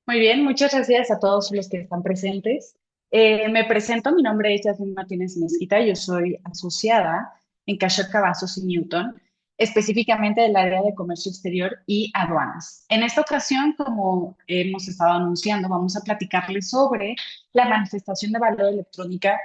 Muy bien, muchas gracias a todos los que están presentes. Me presento, mi nombre es Yasmin Martínez Mezquita, yo soy asociada en Cashel Cavazos y Newton, específicamente del área de comercio exterior y aduanas. En esta ocasión, como hemos estado anunciando, vamos a platicarles sobre la manifestación de valor electrónica.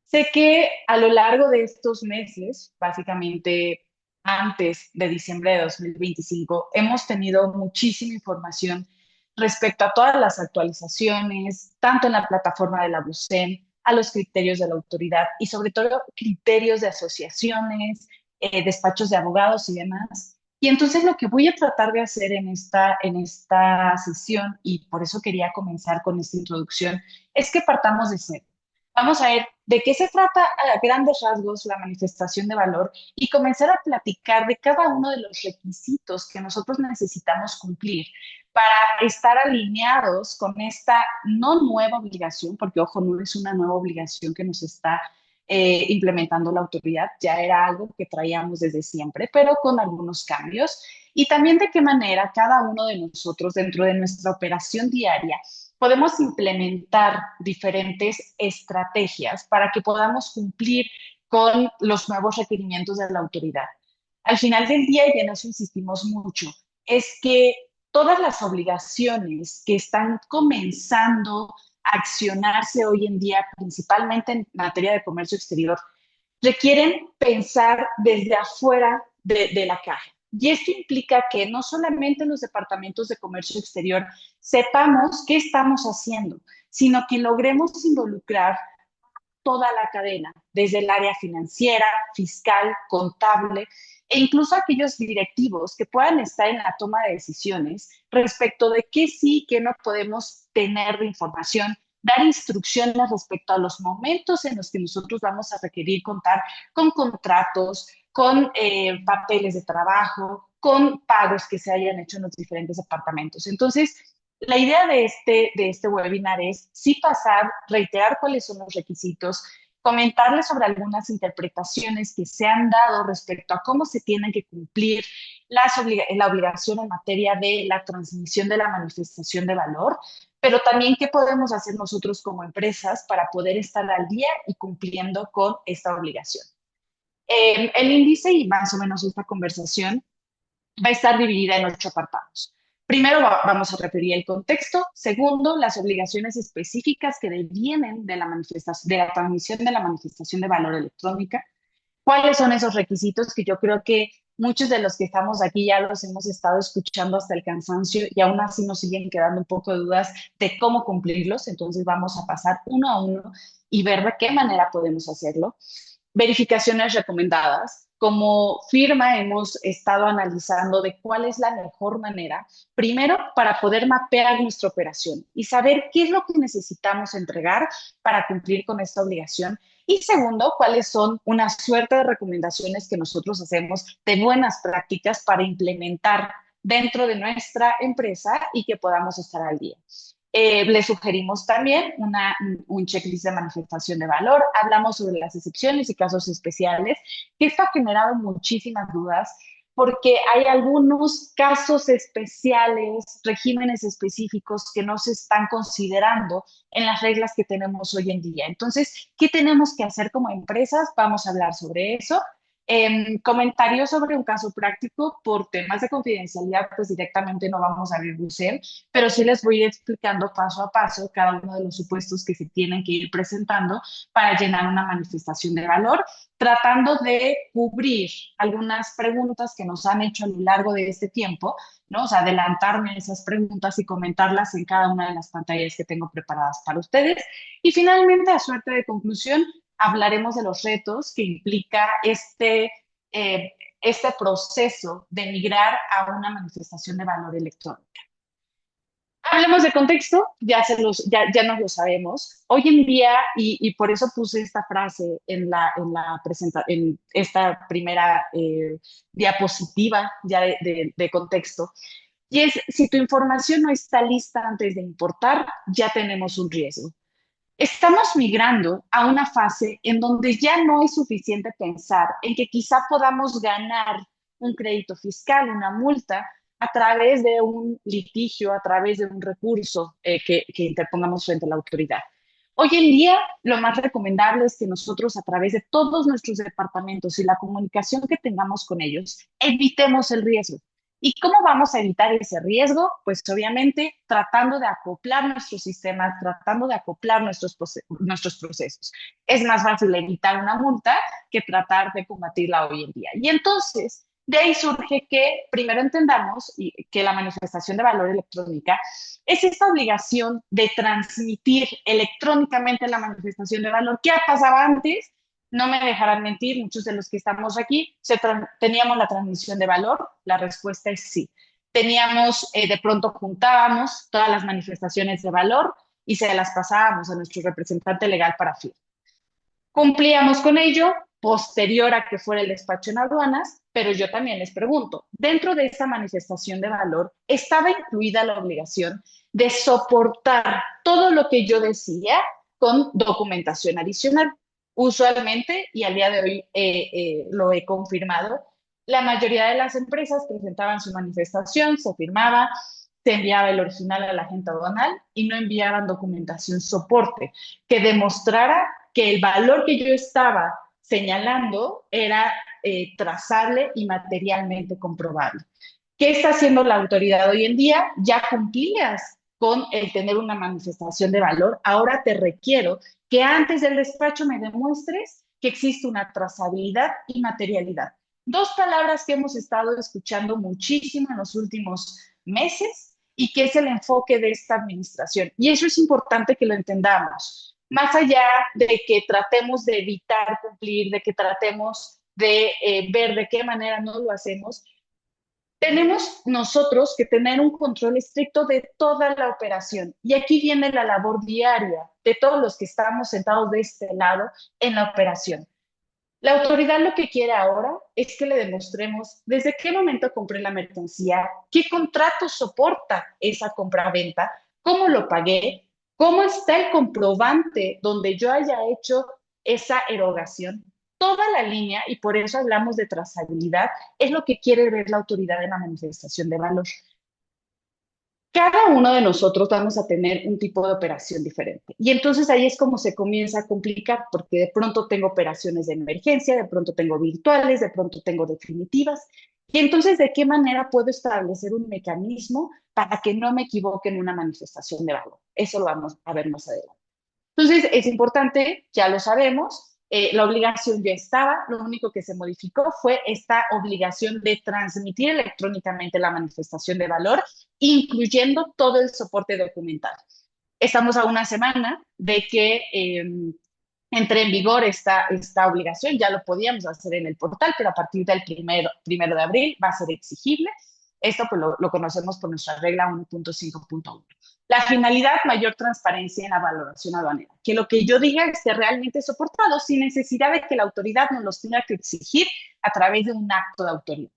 Sé que a lo largo de estos meses, básicamente antes de diciembre de 2025, hemos tenido muchísima información respecto a todas las actualizaciones, tanto en la plataforma de la BUSEM, a los criterios de la autoridad y sobre todo criterios de asociaciones, despachos de abogados y demás. Y entonces lo que voy a tratar de hacer en esta sesión, y por eso quería comenzar con esta introducción, es que partamos de cero. Vamos a ver de qué se trata a grandes rasgos la manifestación de valor y comenzar a platicar de cada uno de los requisitos que nosotros necesitamos cumplir para estar alineados con esta no nueva obligación, porque ojo, no es una nueva obligación que nos está implementando la autoridad, ya era algo que traíamos desde siempre, pero con algunos cambios. Y también de qué manera cada uno de nosotros dentro de nuestra operación diaria podemos implementar diferentes estrategias para que podamos cumplir con los nuevos requerimientos de la autoridad. Al final del día, y en eso insistimos mucho, es que todas las obligaciones que están comenzando a accionarse hoy en día, principalmente en materia de comercio exterior, requieren pensar desde afuera de la caja. Y esto implica que no solamente los departamentos de comercio exterior sepamos qué estamos haciendo, sino que logremos involucrar toda la cadena, desde el área financiera, fiscal, contable e incluso aquellos directivos que puedan estar en la toma de decisiones respecto de qué sí, qué no podemos tener de información, dar instrucciones respecto a los momentos en los que nosotros vamos a requerir contar con contratos, con papeles de trabajo, con pagos que se hayan hecho en los diferentes departamentos. Entonces, la idea de este webinar es sí pasar, reiterar cuáles son los requisitos, comentarles sobre algunas interpretaciones que se han dado respecto a cómo se tienen que cumplir la obligación en materia de la transmisión de la manifestación de valor, pero también qué podemos hacer nosotros como empresas para poder estar al día y cumpliendo con esta obligación. El índice y más o menos esta conversación va a estar dividida en 8 apartados. Primero vamos a referir el contexto. Segundo, las obligaciones específicas que devienen de la manifestación, de la transmisión de la manifestación de valor electrónica. ¿Cuáles son esos requisitos que yo creo que muchos de los que estamos aquí ya los hemos estado escuchando hasta el cansancio y aún así nos siguen quedando un poco de dudas de cómo cumplirlos? Entonces vamos a pasar uno a uno y ver de qué manera podemos hacerlo. Verificaciones recomendadas. Como firma hemos estado analizando de cuál es la mejor manera, primero para poder mapear nuestra operación y saber qué es lo que necesitamos entregar para cumplir con esta obligación. Y segundo, cuáles son una suerte de recomendaciones que nosotros hacemos de buenas prácticas para implementar dentro de nuestra empresa y que podamos estar al día. Le sugerimos también un checklist de manifestación de valor. Hablamos sobre las excepciones y casos especiales, que esto ha generado muchísimas dudas porque hay algunos casos especiales, regímenes específicos que no se están considerando en las reglas que tenemos hoy en día. Entonces, ¿qué tenemos que hacer como empresas? Vamos a hablar sobre eso. Comentarios sobre un caso práctico por temas de confidencialidad, pues directamente no vamos a abrir Busel, pero sí les voy a ir explicando paso a paso cada uno de los supuestos que se tienen que ir presentando para llenar una manifestación de valor, tratando de cubrir algunas preguntas que nos han hecho a lo largo de este tiempo, ¿no? O sea, adelantarme a esas preguntas y comentarlas en cada una de las pantallas que tengo preparadas para ustedes. Y finalmente, a suerte de conclusión, hablaremos de los retos que implica este proceso de migrar a una manifestación de valor electrónico. Hablemos de contexto, ya nos lo sabemos. Hoy en día, y por eso puse esta frase en esta primera diapositiva ya de contexto, y es, si tu información no está lista antes de importar, ya tenemos un riesgo. Estamos migrando a una fase en donde ya no es suficiente pensar en que quizá podamos ganar un crédito fiscal, una multa, a través de un litigio, a través de un recurso que interpongamos frente a la autoridad. Hoy en día, lo más recomendable es que nosotros, a través de todos nuestros departamentos y la comunicación que tengamos con ellos, evitemos el riesgo. ¿Y cómo vamos a evitar ese riesgo? Pues obviamente tratando de acoplar nuestros sistemas, tratando de acoplar nuestros procesos. Es más fácil evitar una multa que tratar de combatirla hoy en día. Y entonces, de ahí surge que primero entendamos que la manifestación de valor electrónica es esta obligación de transmitir electrónicamente la manifestación de valor. ¿Qué pasaba antes? No me dejarán mentir, muchos de los que estamos aquí, teníamos la transmisión de valor, la respuesta es sí. Teníamos, de pronto juntábamos todas las manifestaciones de valor y se las pasábamos a nuestro representante legal para firma. Cumplíamos con ello posterior a que fuera el despacho en aduanas, pero yo también les pregunto, dentro de esta manifestación de valor, ¿estaba incluida la obligación de soportar todo lo que yo decía con documentación adicional? Usualmente, y al día de hoy lo he confirmado, la mayoría de las empresas presentaban su manifestación, se firmaba, se enviaba el original a la agente aduanal y no enviaban documentación soporte que demostrara que el valor que yo estaba señalando era trazable y materialmente comprobable. ¿Qué está haciendo la autoridad hoy en día? Ya cumplías con el tener una manifestación de valor, ahora te requiero que antes del despacho me demuestres que existe una trazabilidad y materialidad. Dos palabras que hemos estado escuchando muchísimo en los últimos meses y que es el enfoque de esta administración. Y eso es importante que lo entendamos. Más allá de que tratemos de evitar cumplir, de que tratemos de ver de qué manera no lo hacemos, tenemos nosotros que tener un control estricto de toda la operación. Y aquí viene la labor diaria de todos los que estamos sentados de este lado en la operación. La autoridad lo que quiere ahora es que le demostremos desde qué momento compré la mercancía, qué contrato soporta esa compra-venta, cómo lo pagué, cómo está el comprobante donde yo haya hecho esa erogación. Toda la línea, y por eso hablamos de trazabilidad, es lo que quiere ver la autoridad en la manifestación de valor. Cada uno de nosotros vamos a tener un tipo de operación diferente. Y entonces ahí es como se comienza a complicar, porque de pronto tengo operaciones de emergencia, de pronto tengo virtuales, de pronto tengo definitivas. Y entonces, ¿de qué manera puedo establecer un mecanismo para que no me equivoque en una manifestación de valor? Eso lo vamos a ver más adelante. Entonces, es importante, ya lo sabemos, la obligación ya estaba, lo único que se modificó fue esta obligación de transmitir electrónicamente la manifestación de valor, incluyendo todo el soporte documental. Estamos a una semana de que entre en vigor esta obligación, ya lo podíamos hacer en el portal, pero a partir del primero de abril va a ser exigible. Esto pues lo conocemos por nuestra regla 1.5.1. La finalidad, mayor transparencia en la valoración aduanera. Que lo que yo diga esté realmente soportado sin necesidad de que la autoridad nos los tenga que exigir a través de un acto de autoridad.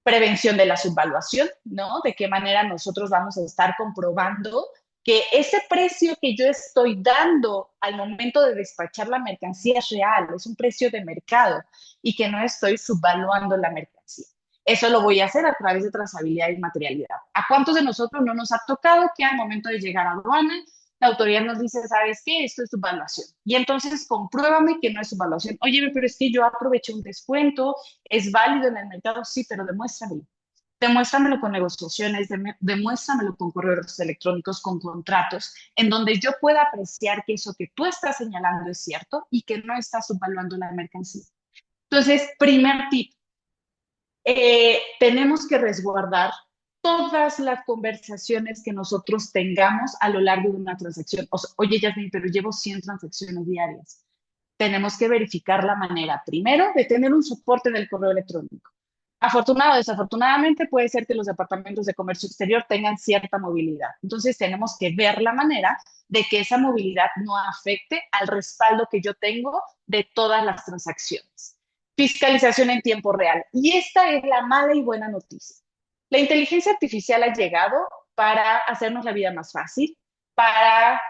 Prevención de la subvaluación, ¿no? De qué manera nosotros vamos a estar comprobando que ese precio que yo estoy dando al momento de despachar la mercancía es real, es un precio de mercado y que no estoy subvaluando la mercancía. Eso lo voy a hacer a través de trazabilidad y materialidad. ¿A cuántos de nosotros no nos ha tocado que al momento de llegar a aduana, la autoridad nos dice, ¿sabes qué? Esto es subvaluación. Y entonces compruébame que no es subvaluación. Oye, pero es que yo aproveché un descuento, es válido en el mercado, sí, pero demuéstramelo. Demuéstramelo con negociaciones, demuéstramelo con correos electrónicos, con contratos, en donde yo pueda apreciar que eso que tú estás señalando es cierto y que no estás subvaluando la mercancía. Entonces, primer tip, tenemos que resguardar todas las conversaciones que nosotros tengamos a lo largo de una transacción. O sea, oye, Yasmin, pero llevo 100 transacciones diarias. Tenemos que verificar la manera, primero, de tener un soporte del correo electrónico. Afortunado o desafortunadamente, puede ser que los departamentos de comercio exterior tengan cierta movilidad. Entonces, tenemos que ver la manera de que esa movilidad no afecte al respaldo que yo tengo de todas las transacciones. Fiscalización en tiempo real. Y esta es la mala y buena noticia. La inteligencia artificial ha llegado para hacernos la vida más fácil, para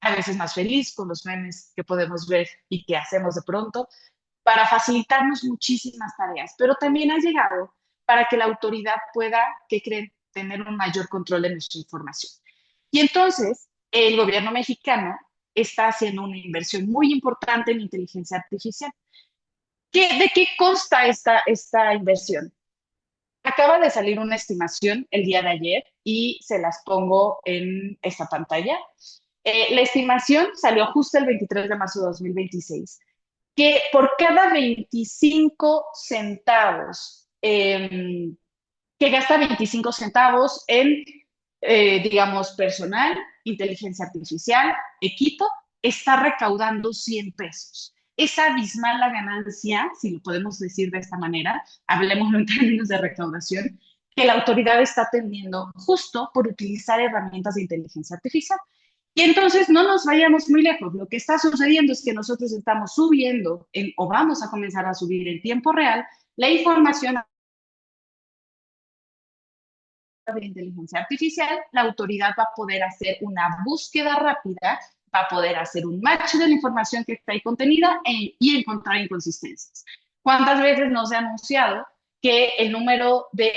a veces más feliz con los memes que podemos ver y que hacemos de pronto, para facilitarnos muchísimas tareas, pero también ha llegado para que la autoridad pueda, ¿qué creen?, tener un mayor control de nuestra información. Y entonces, el gobierno mexicano está haciendo una inversión muy importante en inteligencia artificial. ¿De qué consta esta inversión? Acaba de salir una estimación el día de ayer y se las pongo en esta pantalla. La estimación salió justo el 23 de marzo de 2026, que por cada 25 centavos, que gasta 25 centavos en, digamos, personal, inteligencia artificial, equipo, está recaudando 100 pesos. Es abismal la ganancia, si lo podemos decir de esta manera, hablemoslo en términos de recaudación, que la autoridad está teniendo justo por utilizar herramientas de inteligencia artificial. Y entonces no nos vayamos muy lejos. Lo que está sucediendo es que nosotros estamos subiendo o vamos a comenzar a subir en tiempo real la información de inteligencia artificial. La autoridad va a poder hacer una búsqueda rápida, va a poder hacer un match de la información que está ahí contenida y encontrar inconsistencias. ¿Cuántas veces nos ha anunciado que el número de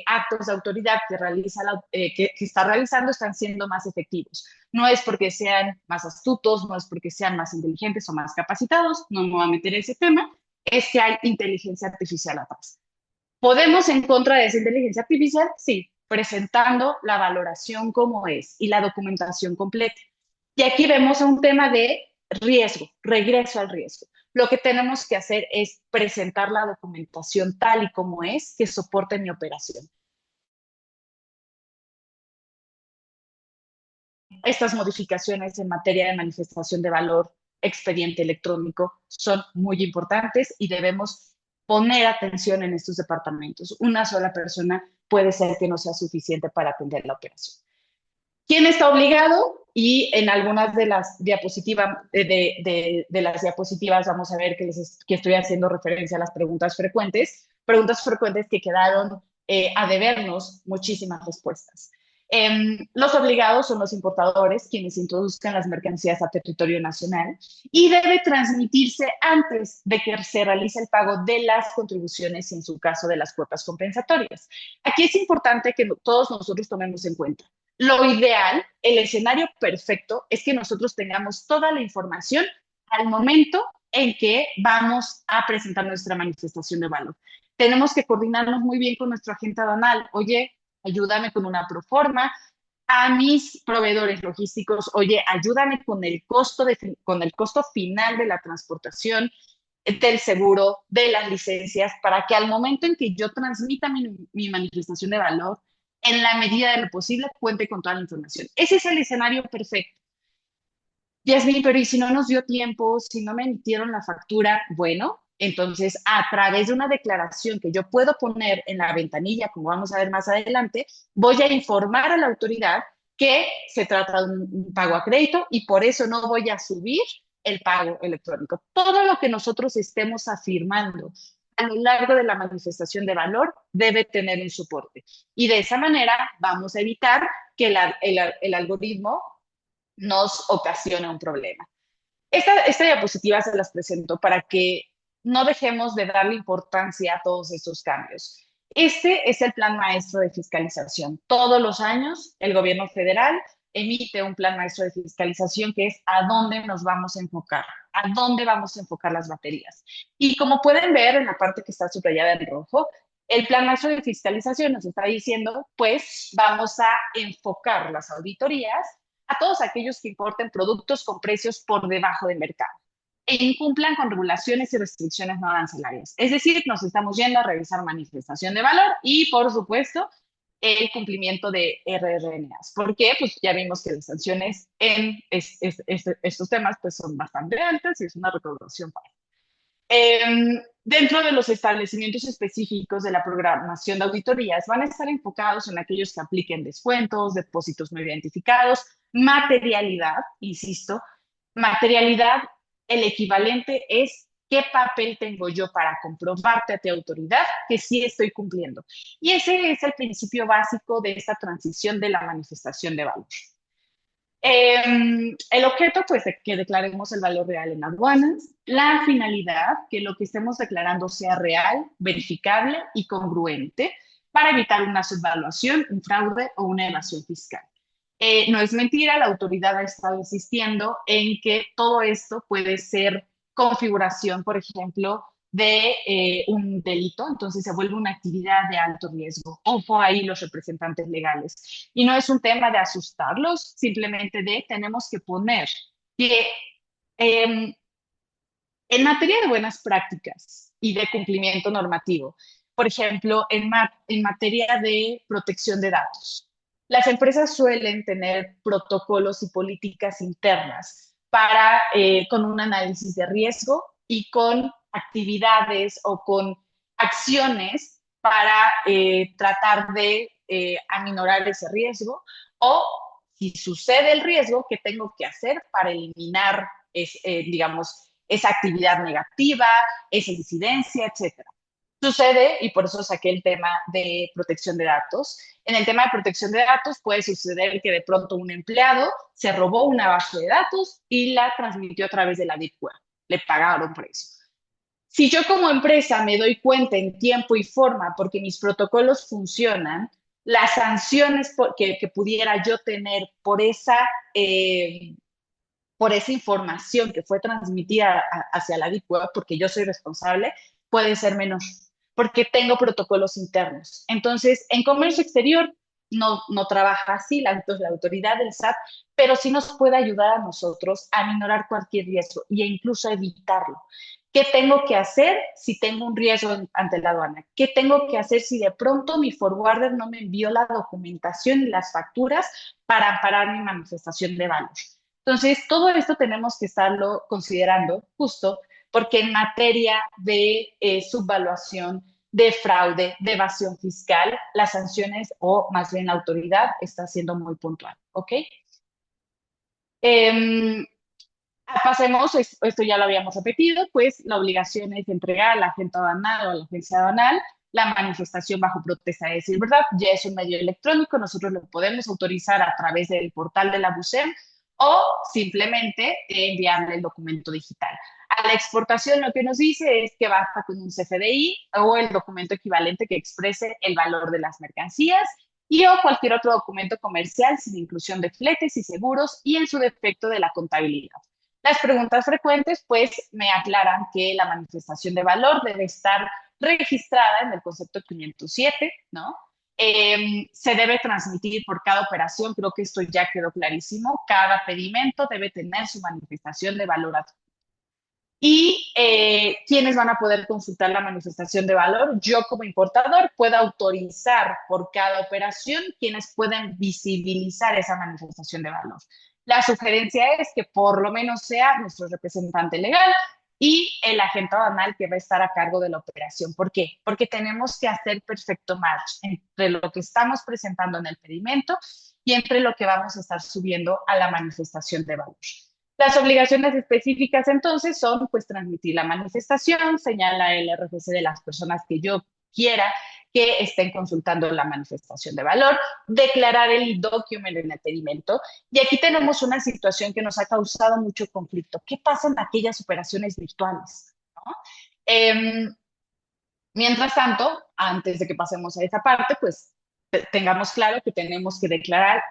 actos de autoridad que está realizando están siendo más efectivos? No es porque sean más astutos, no es porque sean más inteligentes o más capacitados, no me voy a meter en ese tema, es que hay inteligencia artificial atrás. ¿Podemos en contra de esa inteligencia artificial? Sí, presentando la valoración como es y la documentación completa. Y aquí vemos un tema de riesgo, regreso al riesgo. Lo que tenemos que hacer es presentar la documentación tal y como es que soporte mi operación. Estas modificaciones en materia de manifestación de valor, expediente electrónico, son muy importantes y debemos poner atención en estos departamentos. Una sola persona puede ser que no sea suficiente para atender la operación. ¿Quién está obligado? Y en algunas de las diapositivas, de las diapositivas vamos a ver que estoy haciendo referencia a las preguntas frecuentes que quedaron a debernos muchísimas respuestas. Los obligados son los importadores, quienes introduzcan las mercancías a territorio nacional y debe transmitirse antes de que se realice el pago de las contribuciones y en su caso de las cuotas compensatorias. Aquí es importante que todos nosotros tomemos en cuenta. Lo ideal, el escenario perfecto, es que nosotros tengamos toda la información al momento en que vamos a presentar nuestra manifestación de valor. Tenemos que coordinarnos muy bien con nuestro agente aduanal. Oye, ayúdame con una proforma. A mis proveedores logísticos, oye, ayúdame con el costo final de la transportación, del seguro, de las licencias, para que al momento en que yo transmita mi manifestación de valor, en la medida de lo posible, cuente con toda la información. Ese es el escenario perfecto. Yasmin, pero ¿y si no nos dio tiempo, si no me emitieron la factura? Bueno, entonces a través de una declaración que yo puedo poner en la ventanilla, como vamos a ver más adelante, voy a informar a la autoridad que se trata de un pago a crédito y por eso no voy a subir el pago electrónico. Todo lo que nosotros estemos afirmando a lo largo de la manifestación de valor debe tener un soporte. Y de esa manera vamos a evitar que el algoritmo nos ocasione un problema. Esta diapositiva se las presento para que no dejemos de darle importancia a todos estos cambios. Este es el plan maestro de fiscalización. Todos los años el gobierno federal emite un plan maestro de fiscalización que es a dónde nos vamos a enfocar, a dónde vamos a enfocar las baterías. Y como pueden ver en la parte que está subrayada en rojo, el plan maestro de fiscalización nos está diciendo, pues vamos a enfocar las auditorías a todos aquellos que importen productos con precios por debajo del mercado e incumplan con regulaciones y restricciones no arancelarias. Es decir, nos estamos yendo a revisar manifestación de valor y, por supuesto, el cumplimiento de RRNAs. ¿Por qué? Pues ya vimos que las sanciones en estos temas pues son bastante altas y es una recaudación para. Dentro de los establecimientos específicos de la programación de auditorías van a estar enfocados en aquellos que apliquen descuentos, depósitos no identificados, materialidad, insisto, materialidad, el equivalente es qué papel tengo yo para comprobarte a tu autoridad que sí estoy cumpliendo. Y ese es el principio básico de esta transición de la manifestación de valor. El objeto, pues, de que declaremos el valor real en aduanas. La finalidad, que lo que estemos declarando sea real, verificable y congruente para evitar una subvaluación, un fraude o una evasión fiscal. No es mentira, la autoridad ha estado insistiendo en que todo esto puede ser configuración, por ejemplo, de un delito, entonces se vuelve una actividad de alto riesgo. Ojo ahí los representantes legales. Y no es un tema de asustarlos, simplemente de tenemos que poner que eh, en materia de buenas prácticas y de cumplimiento normativo, por ejemplo, en materia de protección de datos, las empresas suelen tener protocolos y políticas internas para, con un análisis de riesgo y con actividades o con acciones para tratar de aminorar ese riesgo o si sucede el riesgo, ¿qué tengo que hacer para eliminar, digamos, esa actividad negativa, esa incidencia, etcétera? Sucede, y por eso saqué el tema de protección de datos. En el tema de protección de datos puede suceder que de pronto un empleado se robó una base de datos y la transmitió a través de la Deep Web. Le pagaron por eso. Si yo como empresa me doy cuenta en tiempo y forma porque mis protocolos funcionan, las sanciones que pudiera yo tener eh, por esa información que fue transmitida hacia la Deep Web, porque yo soy responsable, puede ser menor, porque tengo protocolos internos. Entonces, en comercio exterior no trabaja así la autoridad del SAT, pero sí nos puede ayudar a nosotros a minorar cualquier riesgo e incluso a evitarlo. ¿Qué tengo que hacer si tengo un riesgo ante la aduana? ¿Qué tengo que hacer si de pronto mi forwarder no me envió la documentación y las facturas para amparar mi manifestación de valor? Entonces, todo esto tenemos que estarlo considerando justo porque en materia de subvaluación, de fraude, de evasión fiscal, las sanciones o más bien la autoridad está siendo muy puntual, ¿ok? Eh, Pasemos, esto ya lo habíamos repetido, pues la obligación es entregar al agente aduanal o a la agencia aduanal la manifestación bajo protesta de decir verdad. Ya es un medio electrónico, nosotros lo podemos autorizar a través del portal de la BUSEM o simplemente enviarle el documento digital. A la exportación lo que nos dice es que basta con un CFDI o el documento equivalente que exprese el valor de las mercancías y o cualquier otro documento comercial sin inclusión de fletes y seguros y en su defecto de la contabilidad. Las preguntas frecuentes, pues, me aclaran que la manifestación de valor debe estar registrada en el concepto 507, ¿no? Se debe transmitir por cada operación, creo que esto ya quedó clarísimo, cada pedimento debe tener su manifestación de valor. ¿Y quiénes van a poder consultar la manifestación de valor? Yo como importador puedo autorizar por cada operación quienes pueden visibilizar esa manifestación de valor. La sugerencia es que por lo menos sea nuestro representante legal y el agente aduanal que va a estar a cargo de la operación. ¿Por qué? Porque tenemos que hacer perfecto match entre lo que estamos presentando en el pedimento y entre lo que vamos a estar subiendo a la manifestación de valor. Las obligaciones específicas entonces son pues transmitir la manifestación, señala el RFC de las personas que yo quiera que estén consultando la manifestación de valor, declarar el document en el pedimento. Y aquí tenemos una situación que nos ha causado mucho conflicto. ¿Qué pasa en aquellas operaciones virtuales? ¿No? Eh, Mientras tanto, antes de que pasemos a esa parte, pues tengamos claro que tenemos que declarar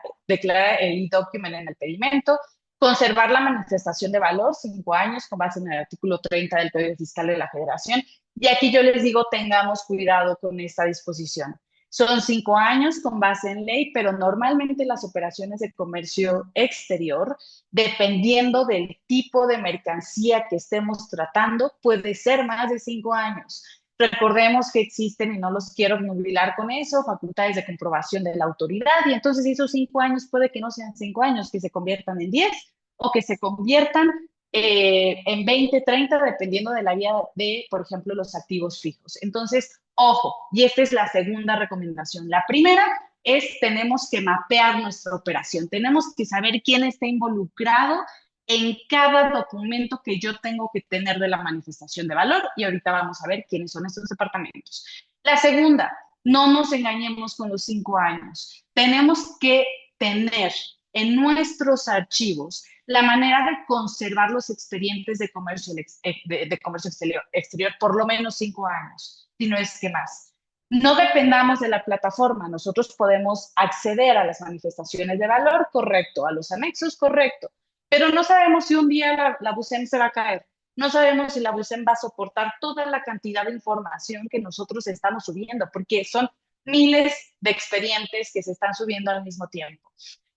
el document en el pedimento, conservar la manifestación de valor 5 años con base en el artículo 30 del Código Fiscal de la Federación. Y aquí yo les digo, tengamos cuidado con esta disposición. Son 5 años con base en ley, pero normalmente las operaciones de comercio exterior, dependiendo del tipo de mercancía que estemos tratando, puede ser más de 5 años. Recordemos que existen, y no los quiero nubilar con eso, facultades de comprobación de la autoridad, y entonces esos 5 años puede que no sean 5 años, que se conviertan en 10 o que se conviertan en 20, 30, dependiendo de la vía de, por ejemplo, los activos fijos. Entonces, ojo, y esta es la segunda recomendación. La primera es tenemos que mapear nuestra operación, tenemos que saber quién está involucrado en cada documento que yo tengo que tener de la manifestación de valor y ahorita vamos a ver quiénes son estos departamentos. La segunda, no nos engañemos con los 5 años. Tenemos que tener en nuestros archivos la manera de conservar los expedientes de comercio, de comercio exterior por lo menos 5 años, si no es que más. No dependamos de la plataforma, nosotros podemos acceder a las manifestaciones de valor, correcto, a los anexos, correcto, pero no sabemos si un día la BUSEM se va a caer, no sabemos si la BUSEM va a soportar toda la cantidad de información que nosotros estamos subiendo, porque son miles de expedientes que se están subiendo al mismo tiempo.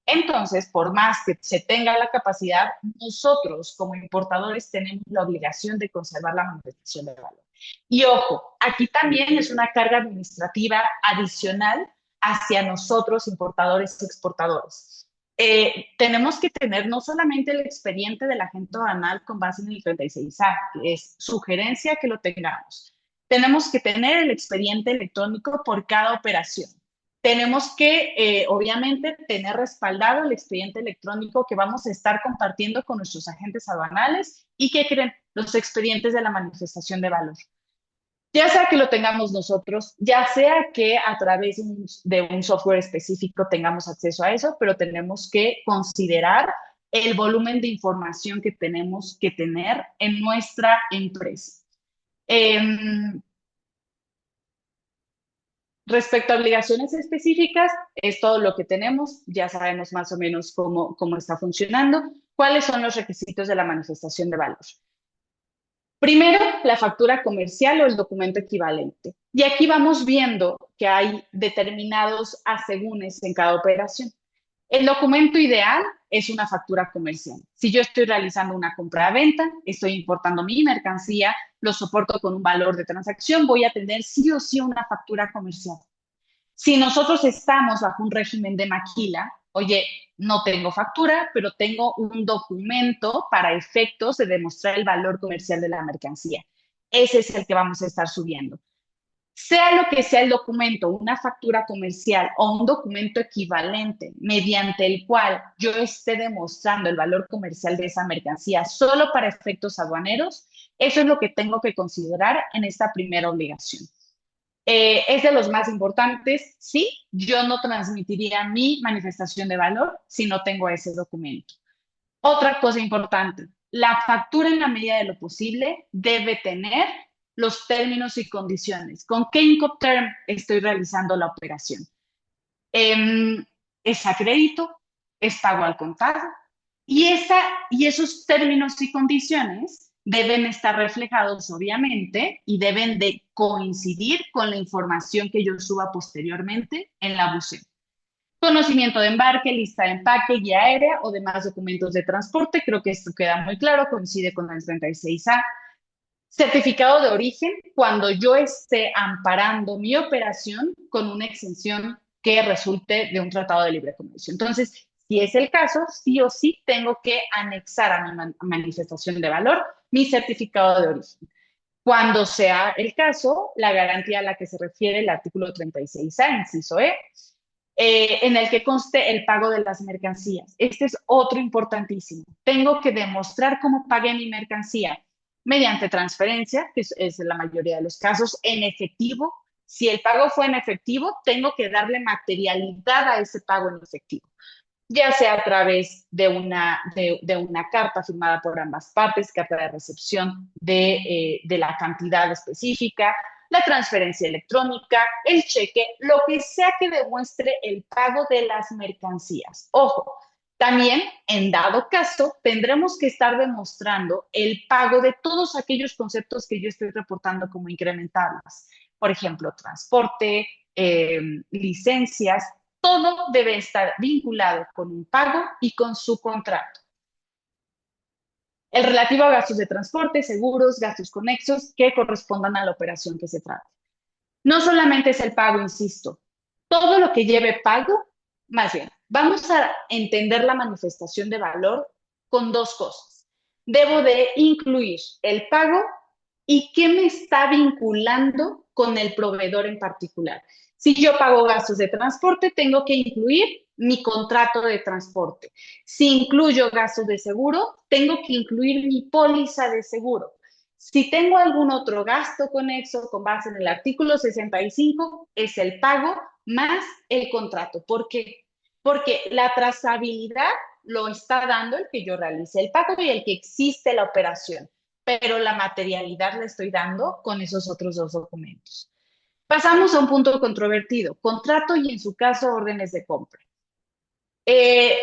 Entonces, por más que se tenga la capacidad, nosotros como importadores tenemos la obligación de conservar la manifestación de valor. Y ojo, aquí también es una carga administrativa adicional hacia nosotros, importadores y exportadores. Tenemos que tener no solamente el expediente del agente aduanal con base en el 36A, que es sugerencia que lo tengamos. Tenemos que tener el expediente electrónico por cada operación. Tenemos que, obviamente, tener respaldado el expediente electrónico que vamos a estar compartiendo con nuestros agentes aduanales y que creen los expedientes de la manifestación de valor. Ya sea que lo tengamos nosotros, ya sea que a través de un software específico tengamos acceso a eso, pero tenemos que considerar el volumen de información que tenemos que tener en nuestra empresa. Respecto a obligaciones específicas, es todo lo que tenemos, ya sabemos más o menos cómo está funcionando. ¿Cuáles son los requisitos de la manifestación de valor? Primero, la factura comercial o el documento equivalente. Y aquí vamos viendo que hay determinados asegúnes en cada operación. El documento ideal es una factura comercial. Si yo estoy realizando una compra-venta, estoy importando mi mercancía, lo soporto con un valor de transacción, voy a tener sí o sí una factura comercial. Si nosotros estamos bajo un régimen de maquila, oye, no tengo factura, pero tengo un documento para efectos de demostrar el valor comercial de la mercancía. Ese es el que vamos a estar subiendo. Sea lo que sea el documento, una factura comercial o un documento equivalente mediante el cual yo esté demostrando el valor comercial de esa mercancía solo para efectos aduaneros, eso es lo que tengo que considerar en esta primera obligación. Es de los más importantes, sí, yo no transmitiría mi manifestación de valor si no tengo ese documento. Otra cosa importante, la factura en la medida de lo posible debe tener los términos y condiciones. ¿Con qué Incoterm estoy realizando la operación? ¿Es a crédito? ¿Es pago al contado? Y esos términos y condiciones deben estar reflejados, obviamente, y deben de coincidir con la información que yo suba posteriormente en la BUSEM. Conocimiento de embarque, lista de empaque, guía aérea o demás documentos de transporte. Creo que esto queda muy claro, coincide con el 36A. Certificado de origen cuando yo esté amparando mi operación con una exención que resulte de un tratado de libre comercio. Entonces, si es el caso, sí o sí tengo que anexar a mi manifestación de valor mi certificado de origen. Cuando sea el caso, la garantía a la que se refiere el artículo 36A, inciso E, en el que conste el pago de las mercancías. Este es otro importantísimo. Tengo que demostrar cómo pagué mi mercancía mediante transferencia, que es la mayoría de los casos, en efectivo. Si el pago fue en efectivo, tengo que darle materialidad a ese pago en efectivo, ya sea a través de una carta firmada por ambas partes, carta de recepción de la cantidad específica, la transferencia electrónica, el cheque, lo que sea que demuestre el pago de las mercancías. Ojo, también, en dado caso, tendremos que estar demostrando el pago de todos aquellos conceptos que yo estoy reportando como incrementables. Por ejemplo, transporte, licencias, todo debe estar vinculado con un pago y con su contrato. El relativo a gastos de transporte, seguros, gastos conexos que correspondan a la operación que se trate. No solamente es el pago, insisto, todo lo que lleve pago, más bien, vamos a entender la manifestación de valor con dos cosas. Debo de incluir el pago y qué me está vinculando con el proveedor en particular. Si yo pago gastos de transporte, tengo que incluir mi contrato de transporte. Si incluyo gastos de seguro, tengo que incluir mi póliza de seguro. Si tengo algún otro gasto conexo con base en el artículo 65, es el pago más el contrato. ¿Por qué? porque la trazabilidad lo está dando el que yo realice el pago y el que existe la operación, pero la materialidad la estoy dando con esos otros dos documentos. Pasamos a un punto controvertido, contrato y en su caso órdenes de compra. Eh,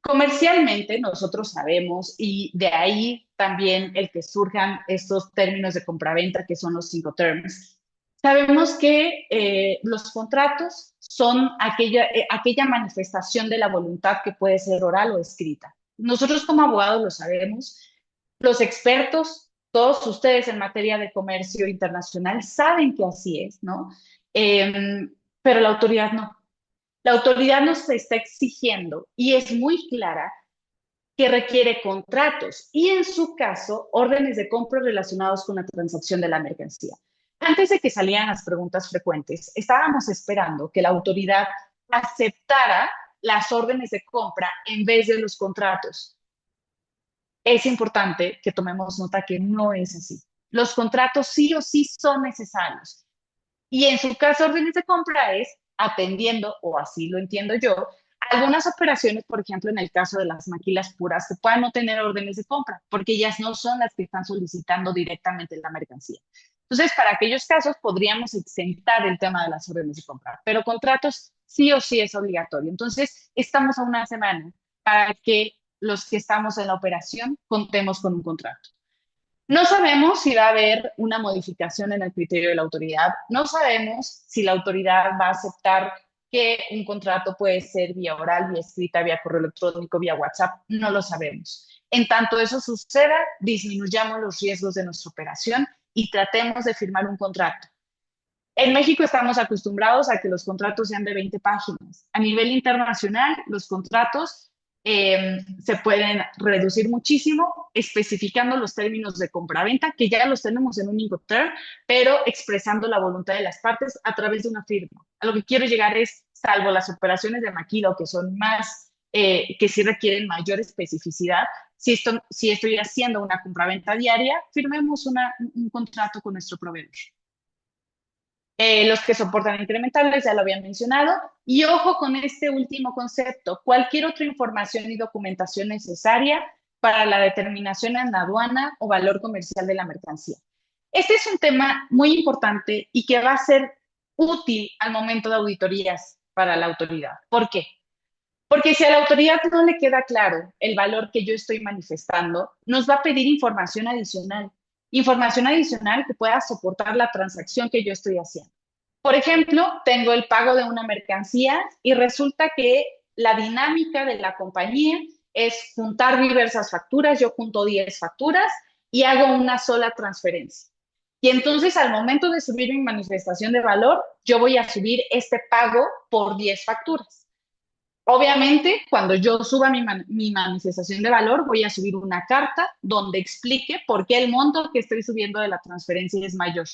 Comercialmente nosotros sabemos, y de ahí también el que surjan estos términos de compraventa que son los cinco terms, sabemos que los contratos son aquella manifestación de la voluntad que puede ser oral o escrita. Nosotros como abogados lo sabemos, los expertos, todos ustedes en materia de comercio internacional saben que así es, ¿no? Pero la autoridad no. La autoridad nos está exigiendo y es muy clara que requiere contratos y en su caso órdenes de compra relacionados con la transacción de la mercancía. Antes de que salieran las preguntas frecuentes, estábamos esperando que la autoridad aceptara las órdenes de compra en vez de los contratos. Es importante que tomemos nota que no es así. Los contratos sí o sí son necesarios. Y en su caso, órdenes de compra es atendiendo, o así lo entiendo yo, algunas operaciones, por ejemplo, en el caso de las maquilas puras, que puedan no tener órdenes de compra, porque ellas no son las que están solicitando directamente la mercancía. Entonces, para aquellos casos podríamos exentar el tema de las órdenes de compra, pero contratos sí o sí es obligatorio. Entonces, estamos a una semana para que los que estamos en la operación contemos con un contrato. No sabemos si va a haber una modificación en el criterio de la autoridad. No sabemos si la autoridad va a aceptar que un contrato puede ser vía oral, vía escrita, vía correo electrónico, vía WhatsApp. No lo sabemos. En tanto eso suceda, disminuyamos los riesgos de nuestra operación y tratemos de firmar un contrato. En México estamos acostumbrados a que los contratos sean de 20 páginas. A nivel internacional, los contratos se pueden reducir muchísimo, especificando los términos de compraventa, que ya los tenemos en un Incoterm, pero expresando la voluntad de las partes a través de una firma. A lo que quiero llegar es, salvo las operaciones de maquila, que son más, que sí requieren mayor especificidad, si estoy haciendo una compraventa diaria, firmemos un contrato con nuestro proveedor. Los que soportan incrementales, ya lo habían mencionado. Y ojo con este último concepto, cualquier otra información y documentación necesaria para la determinación en la aduana o valor comercial de la mercancía. Este es un tema muy importante y que va a ser útil al momento de auditorías para la autoridad. ¿Por qué? Porque si a la autoridad no le queda claro el valor que yo estoy manifestando, nos va a pedir información adicional que pueda soportar la transacción que yo estoy haciendo. Por ejemplo, tengo el pago de una mercancía y resulta que la dinámica de la compañía es juntar diversas facturas, yo junto 10 facturas y hago una sola transferencia. Y entonces al momento de subir mi manifestación de valor, yo voy a subir este pago por 10 facturas. Obviamente, cuando yo suba mi manifestación de valor, voy a subir una carta donde explique por qué el monto que estoy subiendo de la transferencia es mayor.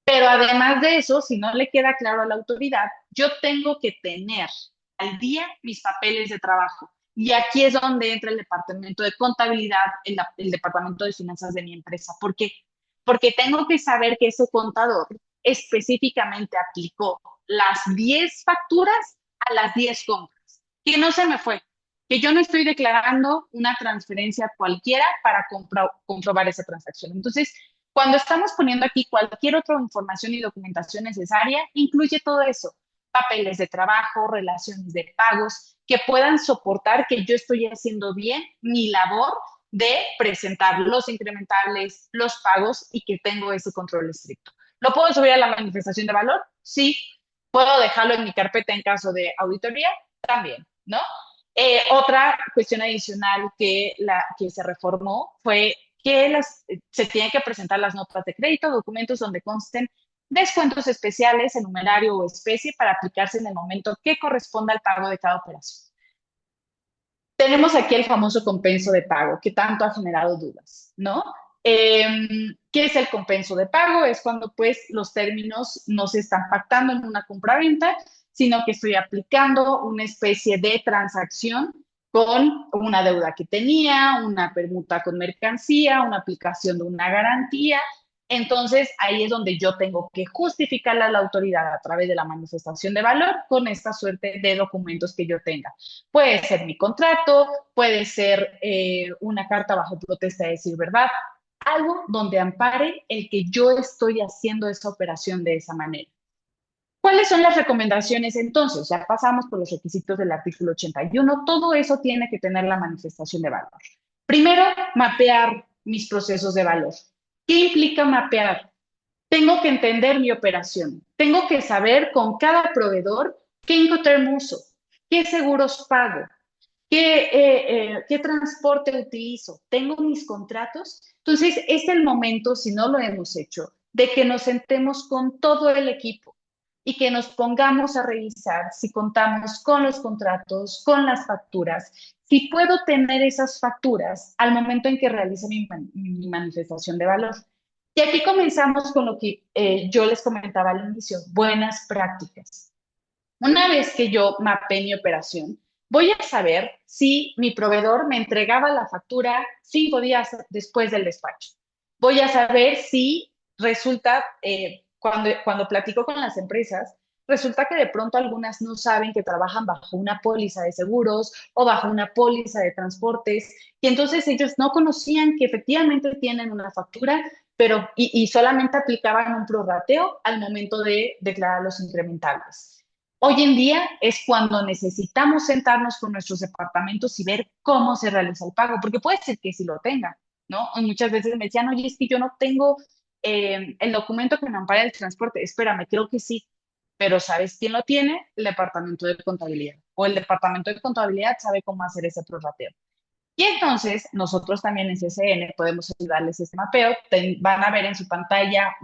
Pero además de eso, si no le queda claro a la autoridad, yo tengo que tener al día mis papeles de trabajo. Y aquí es donde entra el departamento de contabilidad, el departamento de finanzas de mi empresa. ¿Por qué? Porque tengo que saber que ese contador específicamente aplicó las 10 facturas a las 10 compras. Que no se me fue, que yo no estoy declarando una transferencia cualquiera para comprobar esa transacción. Entonces, cuando estamos poniendo aquí cualquier otra información y documentación necesaria, incluye todo eso, papeles de trabajo, relaciones de pagos, que puedan soportar que yo estoy haciendo bien mi labor de presentar los incrementables, los pagos y que tengo ese control estricto. ¿Lo puedo subir a la manifestación de valor? Sí. ¿Puedo dejarlo en mi carpeta en caso de auditoría? También, ¿no? Otra cuestión adicional que se reformó fue que se tienen que presentar las notas de crédito, documentos donde consten descuentos especiales en numerario o especie para aplicarse en el momento que corresponda al pago de cada operación. Tenemos aquí el famoso compenso de pago, que tanto ha generado dudas, ¿no? ¿Qué es el compenso de pago? Es cuando pues los términos no se están pactando en una compraventa, sino que estoy aplicando una especie de transacción con una deuda que tenía, una permuta con mercancía, una aplicación de una garantía Entonces, ahí es donde yo tengo que justificarle a la autoridad a través de la manifestación de valor con esta suerte de documentos que yo tenga. Puede ser mi contrato, puede ser una carta bajo protesta de decir verdad, algo donde ampare el que yo estoy haciendo esa operación de esa manera. ¿Cuáles son las recomendaciones entonces? Ya pasamos por los requisitos del artículo 81. Todo eso tiene que tener la manifestación de valor. Primero, mapear mis procesos de valor. ¿Qué implica mapear? Tengo que entender mi operación. Tengo que saber con cada proveedor qué Incoterm uso, qué seguros pago, qué transporte utilizo. Tengo mis contratos. Entonces, es el momento, si no lo hemos hecho, de que nos sentemos con todo el equipo y que nos pongamos a revisar si contamos con los contratos, con las facturas, si puedo tener esas facturas al momento en que realice mi manifestación de valor. Y aquí comenzamos con lo que yo les comentaba al inicio, buenas prácticas. Una vez que yo mapeé mi operación, voy a saber si mi proveedor me entregaba la factura 5 días después del despacho. Voy a saber si resulta, cuando platico con las empresas, resulta que de pronto algunas no saben que trabajan bajo una póliza de seguros o bajo una póliza de transportes, y entonces ellos no conocían que efectivamente tienen una factura, pero y solamente aplicaban un prorrateo al momento de declarar los incrementables. Hoy en día es cuando necesitamos sentarnos con nuestros departamentos y ver cómo se realiza el pago, porque puede ser que sí lo tenga, ¿no? Y muchas veces me decían, oye, es que yo no tengo el documento que me ampara el transporte. Espérame, creo que sí, pero ¿sabes quién lo tiene? El departamento de contabilidad. O el departamento de contabilidad sabe cómo hacer ese prorrateo. Y entonces nosotros también en CCN podemos ayudarles este mapeo. Van a ver en su pantalla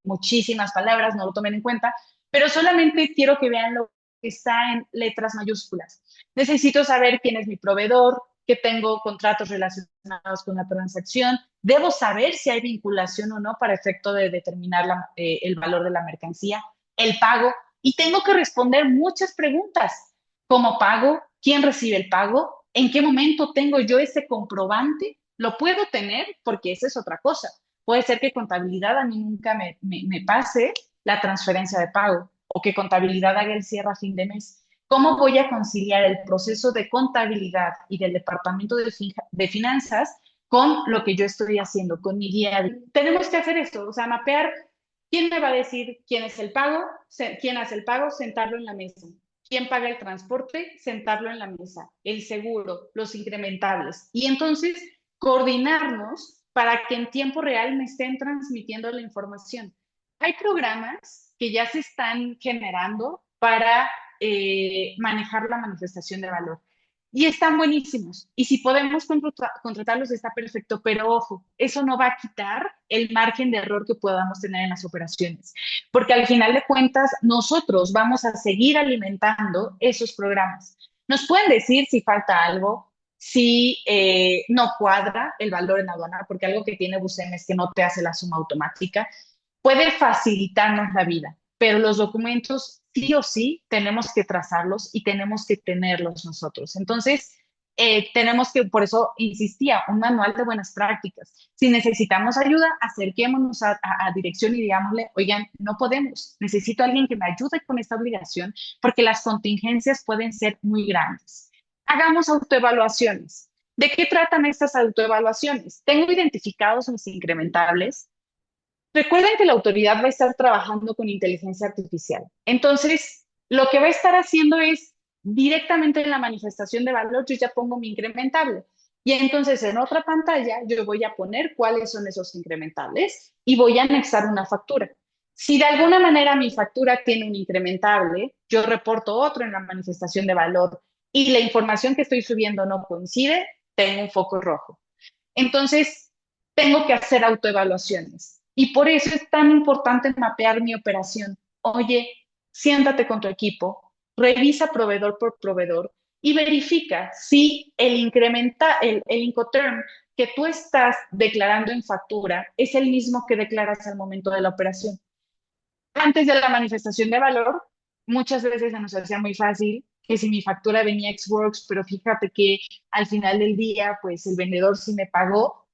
muchísimas palabras, no lo tomen en cuenta, pero solamente quiero que vean lo que está en letras mayúsculas. Necesito saber quién es mi proveedor, que tengo contratos relacionados con la transacción. Debo saber si hay vinculación o no para efecto de determinar el valor de la mercancía, el pago, y tengo que responder muchas preguntas. ¿Cómo pago? ¿Quién recibe el pago? ¿En qué momento tengo yo ese comprobante? ¿Lo puedo tener? Porque esa es otra cosa. Puede ser que contabilidad a mí nunca me pase la transferencia de pago o que contabilidad haga el cierre a fin de mes. ¿Cómo voy a conciliar el proceso de contabilidad y del departamento de finanzas con lo que yo estoy haciendo, con mi día a día? Tenemos que hacer esto, o sea, mapear quién me va a decir quién es el pago, quién hace el pago, sentarlo en la mesa. ¿Quién paga el transporte? Sentarlo en la mesa, el seguro, los incrementables. Y entonces coordinarnos para que en tiempo real me estén transmitiendo la información. Hay programas que ya se están generando para manejar la manifestación de valor. Y están buenísimos. Y si podemos contratarlos, está perfecto. Pero ojo, eso no va a quitar el margen de error que podamos tener en las operaciones. Porque al final de cuentas, nosotros vamos a seguir alimentando esos programas. Nos pueden decir si falta algo, si no cuadra el valor en aduana, porque algo que tiene Busem es que no te hace la suma automática, puede facilitarnos la vida, pero los documentos sí o sí tenemos que trazarlos y tenemos que tenerlos nosotros. Entonces, tenemos que, por eso insistía, un manual de buenas prácticas. Si necesitamos ayuda, acerquémonos a dirección y digámosle, oigan, no podemos, necesito a alguien que me ayude con esta obligación porque las contingencias pueden ser muy grandes. Hagamos autoevaluaciones. ¿De qué tratan estas autoevaluaciones? Tengo identificados mis incrementables. Recuerden que la autoridad va a estar trabajando con inteligencia artificial. Entonces, lo que va a estar haciendo es directamente en la manifestación de valor, yo ya pongo mi incrementable. Y entonces en otra pantalla yo voy a poner cuáles son esos incrementables y voy a anexar una factura. Si de alguna manera mi factura tiene un incrementable, yo reporto otro en la manifestación de valor y la información que estoy subiendo no coincide, tengo un foco rojo. Entonces, tengo que hacer autoevaluaciones. Y por eso es tan importante mapear mi operación. Oye, siéntate con tu equipo, revisa proveedor por proveedor y verifica si el Incoterm que tú estás declarando en factura es el mismo que declaras al momento de la operación. Antes de la manifestación de valor, muchas veces se nos hacía muy fácil que si mi factura venía ex-works, pero fíjate que al final del día, pues el vendedor sí me pagó,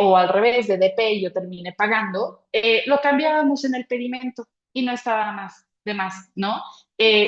o al revés, de DP y yo terminé pagando, lo cambiábamos en el pedimento y no estaba más de más, ¿no?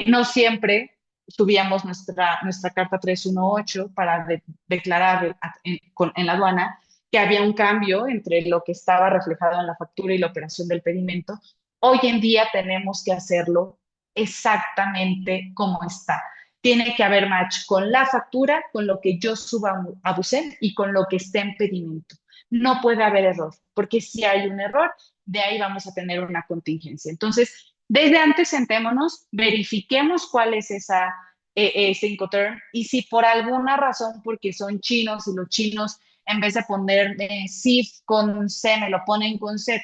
No siempre subíamos nuestra carta 318 para declarar en la aduana que había un cambio entre lo que estaba reflejado en la factura y la operación del pedimento. Hoy en día tenemos que hacerlo exactamente como está. Tiene que haber match con la factura, con lo que yo suba a Bucen y con lo que esté en pedimento. No puede haber error, porque si hay un error, de ahí vamos a tener una contingencia. Entonces, desde antes sentémonos, verifiquemos cuál es ese Incoterm y si por alguna razón, porque son chinos y los chinos en vez de poner CIF con C, me lo ponen con Z,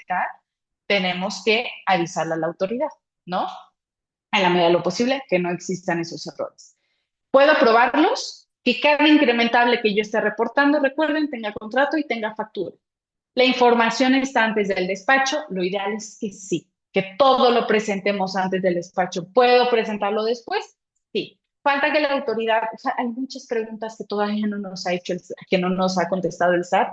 tenemos que avisarle a la autoridad, ¿no? En la medida de lo posible, que no existan esos errores. ¿Puedo probarlos? Que cada incrementable que yo esté reportando, recuerden, tenga contrato y tenga factura. La información está antes del despacho, lo ideal es que sí, que todo lo presentemos antes del despacho. ¿Puedo presentarlo después? Sí. Falta que la autoridad, o sea, hay muchas preguntas que todavía no nos ha hecho, que no nos ha contestado el SAT.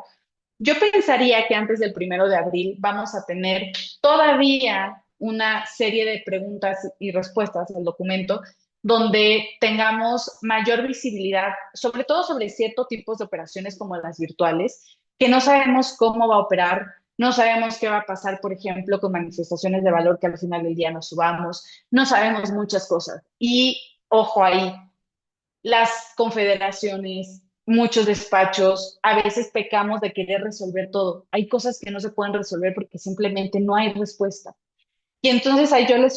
Yo pensaría que antes del 1 de abril vamos a tener todavía una serie de preguntas y respuestas al documento donde tengamos mayor visibilidad, sobre todo sobre ciertos tipos de operaciones como las virtuales, que no sabemos cómo va a operar, no sabemos qué va a pasar, por ejemplo, con manifestaciones de valor que al final del día nos subamos, no sabemos muchas cosas. Y ojo ahí, las confederaciones, muchos despachos, a veces pecamos de querer resolver todo. Hay cosas que no se pueden resolver porque simplemente no hay respuesta. Y entonces ahí yo les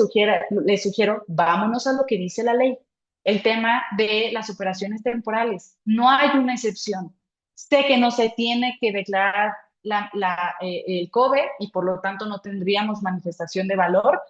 sugiero, vámonos a lo que dice la ley. El tema de las operaciones temporales. No hay una excepción. Sé que no se tiene que declarar el COBE y por lo tanto no tendríamos manifestación de valor,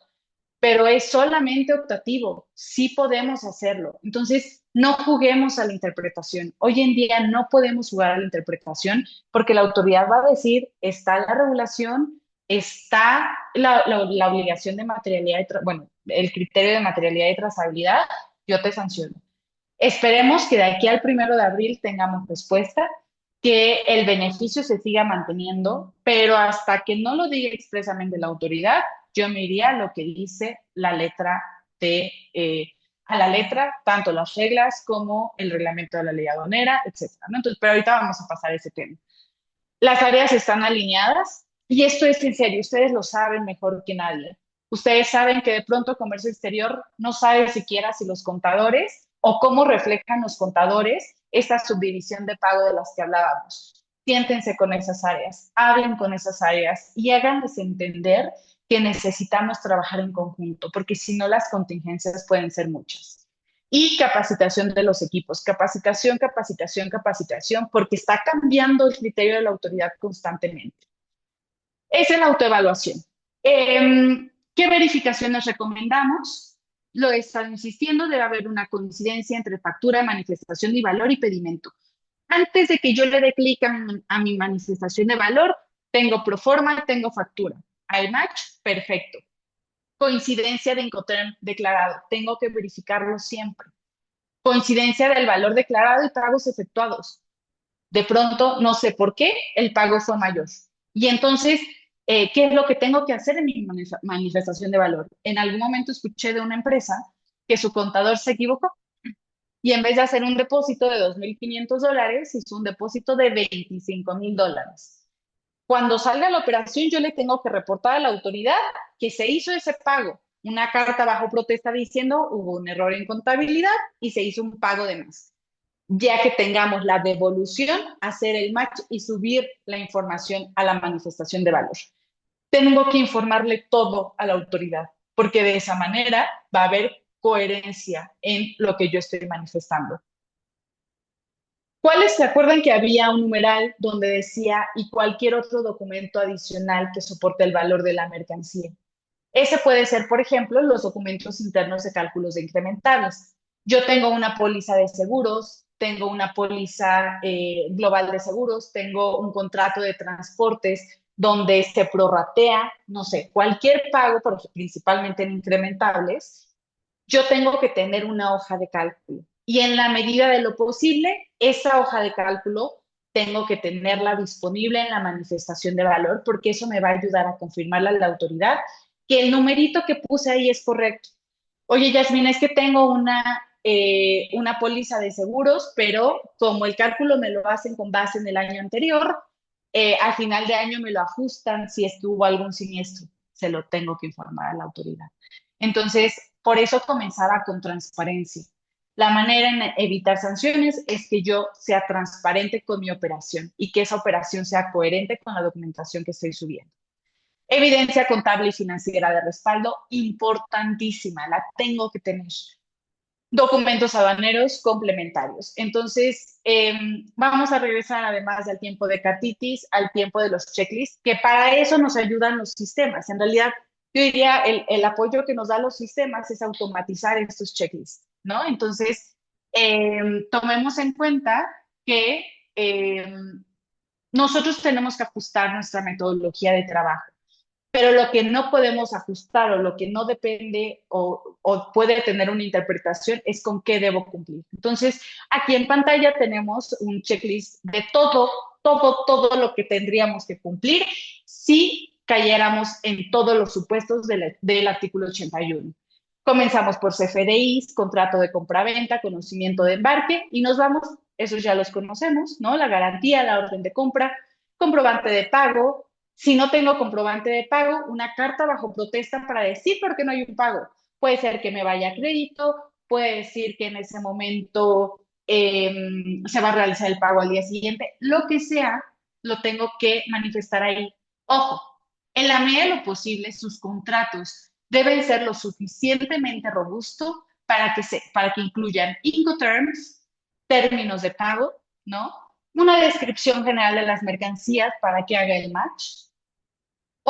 pero es solamente optativo, sí podemos hacerlo. Entonces, no juguemos a la interpretación. Hoy en día no podemos jugar a la interpretación porque la autoridad va a decir, está la regulación, está la obligación de materialidad, bueno, el criterio de materialidad y trazabilidad, yo te sanciono. Esperemos que de aquí al 1 de abril tengamos respuesta, que el beneficio se siga manteniendo, pero hasta que no lo diga expresamente la autoridad, yo me iría a lo que dice la letra a la letra, tanto las reglas como el reglamento de la ley aduanera, etcétera, ¿no? Entonces, pero ahorita vamos a pasar a ese tema. Las áreas están alineadas y esto es en serio, ustedes lo saben mejor que nadie. Ustedes saben que de pronto comercio exterior no sabe siquiera si los contadores o cómo reflejan los contadores esta subdivisión de pago de las que hablábamos. Siéntense con esas áreas, hablen con esas áreas y háganles entender que necesitamos trabajar en conjunto, porque si no las contingencias pueden ser muchas. Y capacitación de los equipos, capacitación, capacitación, capacitación, porque está cambiando el criterio de la autoridad constantemente. Esa es la autoevaluación. ¿Qué verificaciones recomendamos? Lo he estado insistiendo, debe haber una coincidencia entre factura, manifestación de valor y pedimento. Antes de que yo le dé clic a mi manifestación de valor, tengo proforma, tengo factura. ¿Hay match? Perfecto. Coincidencia de Incoterm declarado. Tengo que verificarlo siempre. Coincidencia del valor declarado y pagos efectuados. De pronto, no sé por qué, el pago fue mayor. Y entonces, ¿qué es lo que tengo que hacer en mi manifestación de valor? En algún momento escuché de una empresa que su contador se equivocó y en vez de hacer un depósito de $2,500, hizo un depósito de $25,000. Cuando salga la operación, yo le tengo que reportar a la autoridad que se hizo ese pago. Una carta bajo protesta diciendo hubo un error en contabilidad y se hizo un pago de más. Ya que tengamos la devolución, hacer el match y subir la información a la manifestación de valor. Tengo que informarle todo a la autoridad, porque de esa manera va a haber coherencia en lo que yo estoy manifestando. ¿Cuáles se acuerdan que había un numeral donde decía y cualquier otro documento adicional que soporte el valor de la mercancía? Ese puede ser, por ejemplo, los documentos internos de cálculos de incrementables. Yo tengo una póliza de seguros, tengo una póliza global de seguros, tengo un contrato de transportes donde se prorratea, no sé, cualquier pago, principalmente en incrementables, yo tengo que tener una hoja de cálculo. Y en la medida de lo posible, esa hoja de cálculo tengo que tenerla disponible en la manifestación de valor porque eso me va a ayudar a confirmarle a la autoridad que el numerito que puse ahí es correcto. Oye, Yasmin, es que tengo una póliza de seguros, pero como el cálculo me lo hacen con base en el año anterior, al final de año me lo ajustan si es que hubo algún siniestro. Se lo tengo que informar a la autoridad. Entonces, por eso comenzaba con transparencia. La manera en evitar sanciones es que yo sea transparente con mi operación y que esa operación sea coherente con la documentación que estoy subiendo. Evidencia contable y financiera de respaldo, importantísima, la tengo que tener. Documentos aduaneros complementarios. Entonces, vamos a regresar además al tiempo de cartitis, al tiempo de los checklists, que para eso nos ayudan los sistemas. En realidad, yo diría, el apoyo que nos da los sistemas es automatizar estos checklists, ¿no? Entonces, tomemos en cuenta que nosotros tenemos que ajustar nuestra metodología de trabajo. Pero lo que no podemos ajustar o lo que no depende o puede tener una interpretación es con qué debo cumplir. Entonces, aquí en pantalla tenemos un checklist de todo lo que tendríamos que cumplir si cayéramos en todos los supuestos del artículo 81. Comenzamos por CFDIs, contrato de compraventa, conocimiento de embarque y nos vamos, esos ya los conocemos, ¿no? La garantía, la orden de compra, comprobante de pago. Si no tengo comprobante de pago, una carta bajo protesta para decir por qué no hay un pago. Puede ser que me vaya a crédito, puede decir que en ese momento se va a realizar el pago al día siguiente, lo que sea, lo tengo que manifestar ahí. Ojo, en la medida de lo posible, sus contratos deben ser lo suficientemente robustos para que incluyan Incoterms, términos de pago, ¿no? Una descripción general de las mercancías para que haga el match.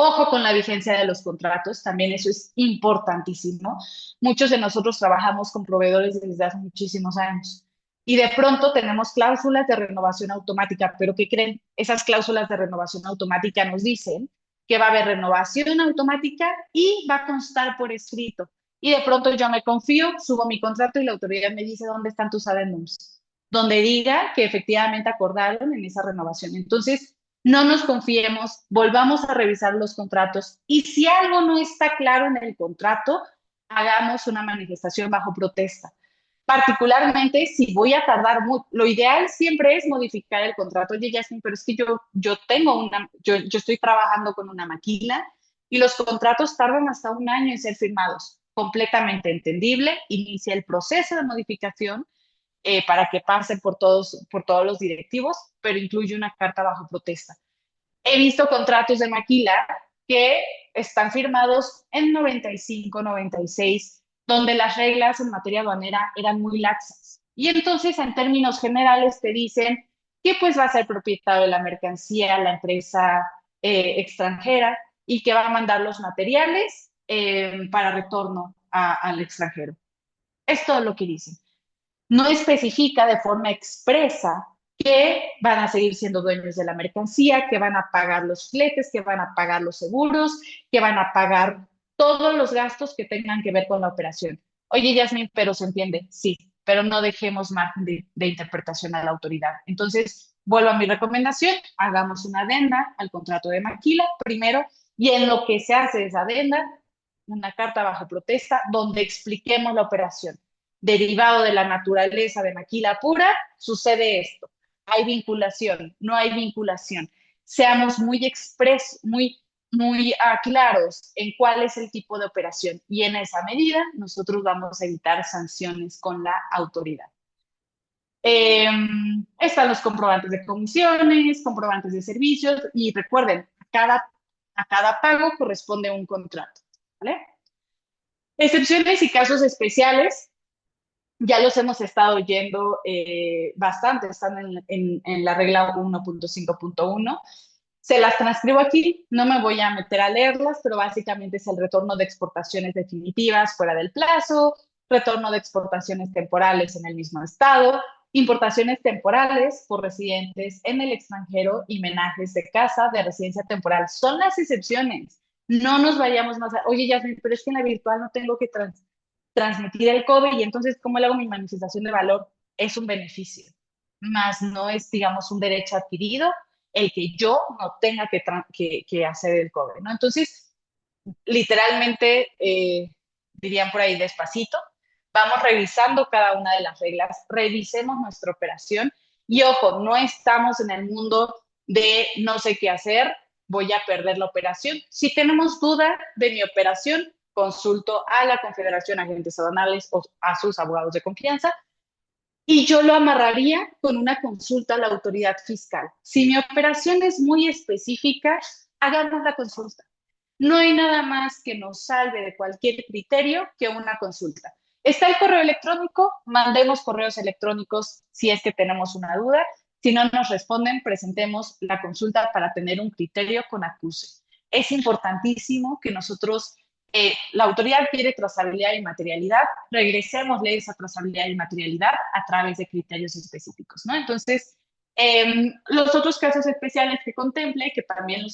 Ojo con la vigencia de los contratos, también eso es importantísimo. Muchos de nosotros trabajamos con proveedores desde hace muchísimos años y de pronto tenemos cláusulas de renovación automática, pero ¿qué creen? Esas cláusulas de renovación automática nos dicen que va a haber renovación automática y va a constar por escrito. Y de pronto yo me confío, subo mi contrato y la autoridad me dice dónde están tus adendums, donde diga que efectivamente acordaron en esa renovación. Entonces, no nos confiemos, volvamos a revisar los contratos y si algo no está claro en el contrato, hagamos una manifestación bajo protesta. Particularmente si voy a tardar mucho, lo ideal siempre es modificar el contrato. Oye, Jasmine, pero es que yo estoy trabajando con una maquila y los contratos tardan hasta un año en ser firmados. Completamente entendible, inicia el proceso de modificación para que pase por todos los directivos, pero incluye una carta bajo protesta. He visto contratos de maquila que están firmados en 95, 96, donde las reglas en materia aduanera eran muy laxas. Y entonces, en términos generales, te dicen que pues va a ser propietario de la mercancía la empresa extranjera y que va a mandar los materiales para retorno al extranjero. Es todo lo que dicen. No especifica de forma expresa que van a seguir siendo dueños de la mercancía, que van a pagar los fletes, que van a pagar los seguros, que van a pagar todos los gastos que tengan que ver con la operación. Oye, Yasmin, pero se entiende, sí, pero no dejemos margen de interpretación a la autoridad. Entonces, vuelvo a mi recomendación, hagamos una adenda al contrato de maquila primero y en lo que se hace esa adenda, una carta bajo protesta donde expliquemos la operación derivado de la naturaleza de maquila pura, sucede esto. Hay vinculación, no hay vinculación. Seamos muy expresos, muy claros en cuál es el tipo de operación y en esa medida nosotros vamos a evitar sanciones con la autoridad. Están los comprobantes de comisiones, comprobantes de servicios y recuerden, a cada pago corresponde un contrato. ¿Vale? Excepciones y casos especiales ya los hemos estado oyendo bastante, están en la regla 1.5.1. Se las transcribo aquí, no me voy a meter a leerlas, pero básicamente es el retorno de exportaciones definitivas fuera del plazo, retorno de exportaciones temporales en el mismo estado, importaciones temporales por residentes en el extranjero y menajes de casa de residencia temporal. Son las excepciones. No nos vayamos más a, oye, Yasmin, pero es que en la virtual no tengo que transmitir el COVID y entonces, ¿cómo le hago mi manifestación de valor? Es un beneficio. más no es, digamos, un derecho adquirido el que yo no tenga que hacer el cobre, ¿no? Entonces, literalmente, dirían por ahí despacito, vamos revisando cada una de las reglas, revisemos nuestra operación y ojo, no estamos en el mundo de no sé qué hacer, voy a perder la operación. Si tenemos duda de mi operación, consulto a la Confederación de Agentes Aduanales o a sus abogados de confianza y yo lo amarraría con una consulta a la autoridad fiscal. Si mi operación es muy específica, hagamos la consulta. No hay nada más que nos salve de cualquier criterio que una consulta. Está el correo electrónico, mandemos correos electrónicos si es que tenemos una duda. Si no nos responden, presentemos la consulta para tener un criterio con acuse. Es importantísimo que nosotros, la autoridad quiere trazabilidad y materialidad, regresémosle esa trazabilidad y materialidad a través de criterios específicos, ¿no? Entonces, los otros casos especiales que contemple, que también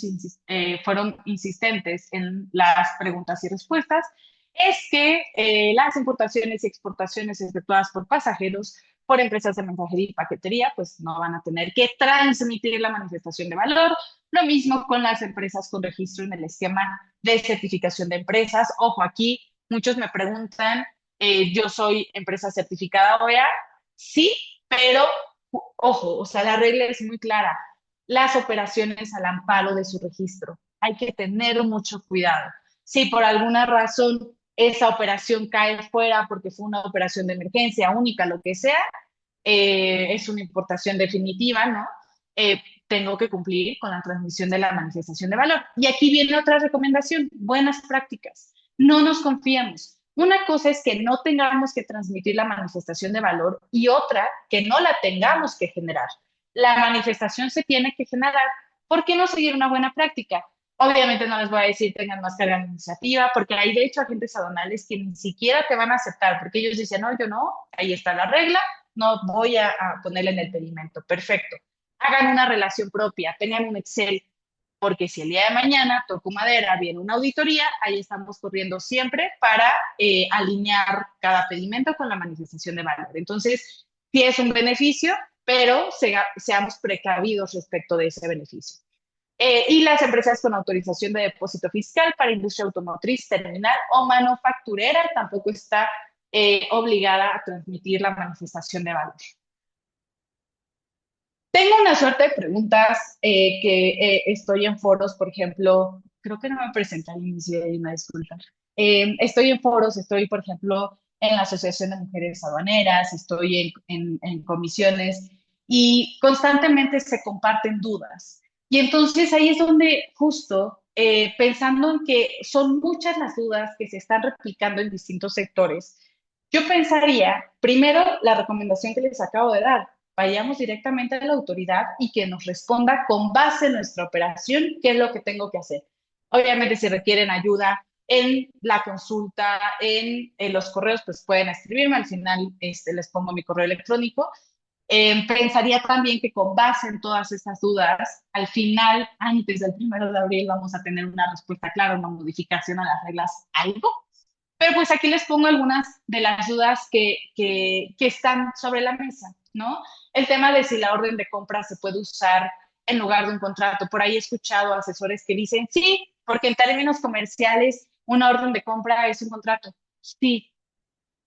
fueron insistentes en las preguntas y respuestas, es que las importaciones y exportaciones efectuadas por pasajeros, por empresas de mensajería y paquetería, pues no van a tener que transmitir la manifestación de valor. Lo mismo con las empresas con registro en el esquema de certificación de empresas. Ojo, aquí muchos me preguntan, yo soy empresa certificada OEA, sí, pero ojo, o sea, la regla es muy clara. Las operaciones al amparo de su registro. Hay que tener mucho cuidado. Si por alguna razón esa operación cae fuera porque fue una operación de emergencia única, lo que sea, es una importación definitiva, ¿no? Tengo que cumplir con la transmisión de la manifestación de valor. Y aquí viene otra recomendación, buenas prácticas. No nos confiamos. Una cosa es que no tengamos que transmitir la manifestación de valor y otra que no la tengamos que generar. La manifestación se tiene que generar. ¿Por qué no seguir una buena práctica? Obviamente no les voy a decir tengan más carga administrativa, porque hay de hecho agentes aduanales que ni siquiera te van a aceptar, porque ellos dicen, no, yo no, ahí está la regla, no voy a ponerle en el pedimento. Perfecto. Hagan una relación propia, tengan un Excel, porque si el día de mañana, toco madera, viene una auditoría, ahí estamos corriendo siempre para alinear cada pedimento con la manifestación de valor. Entonces, sí es un beneficio, pero seamos precavidos respecto de ese beneficio. Y las empresas con autorización de depósito fiscal para industria automotriz, terminal o manufacturera tampoco está obligada a transmitir la manifestación de valor. Tengo una suerte de preguntas que estoy en foros, por ejemplo, creo que no me presenté al inicio y una disculpa. Estoy en foros, estoy, por ejemplo, en la Asociación de Mujeres Aduaneras, estoy en comisiones y constantemente se comparten dudas. Y entonces ahí es donde justo pensando en que son muchas las dudas que se están replicando en distintos sectores, yo pensaría, primero, la recomendación que les acabo de dar, vayamos directamente a la autoridad y que nos responda con base en nuestra operación qué es lo que tengo que hacer. Obviamente, si requieren ayuda en la consulta, en los correos, pues pueden escribirme. Al final les pongo mi correo electrónico. Pensaría también que con base en todas estas dudas, al final, antes del 1 de abril, vamos a tener una respuesta clara, una modificación a las reglas, algo. Pero pues aquí les pongo algunas de las dudas que están sobre la mesa, ¿no? El tema de si la orden de compra se puede usar en lugar de un contrato. Por ahí he escuchado asesores que dicen, sí, porque en términos comerciales una orden de compra es un contrato. Sí,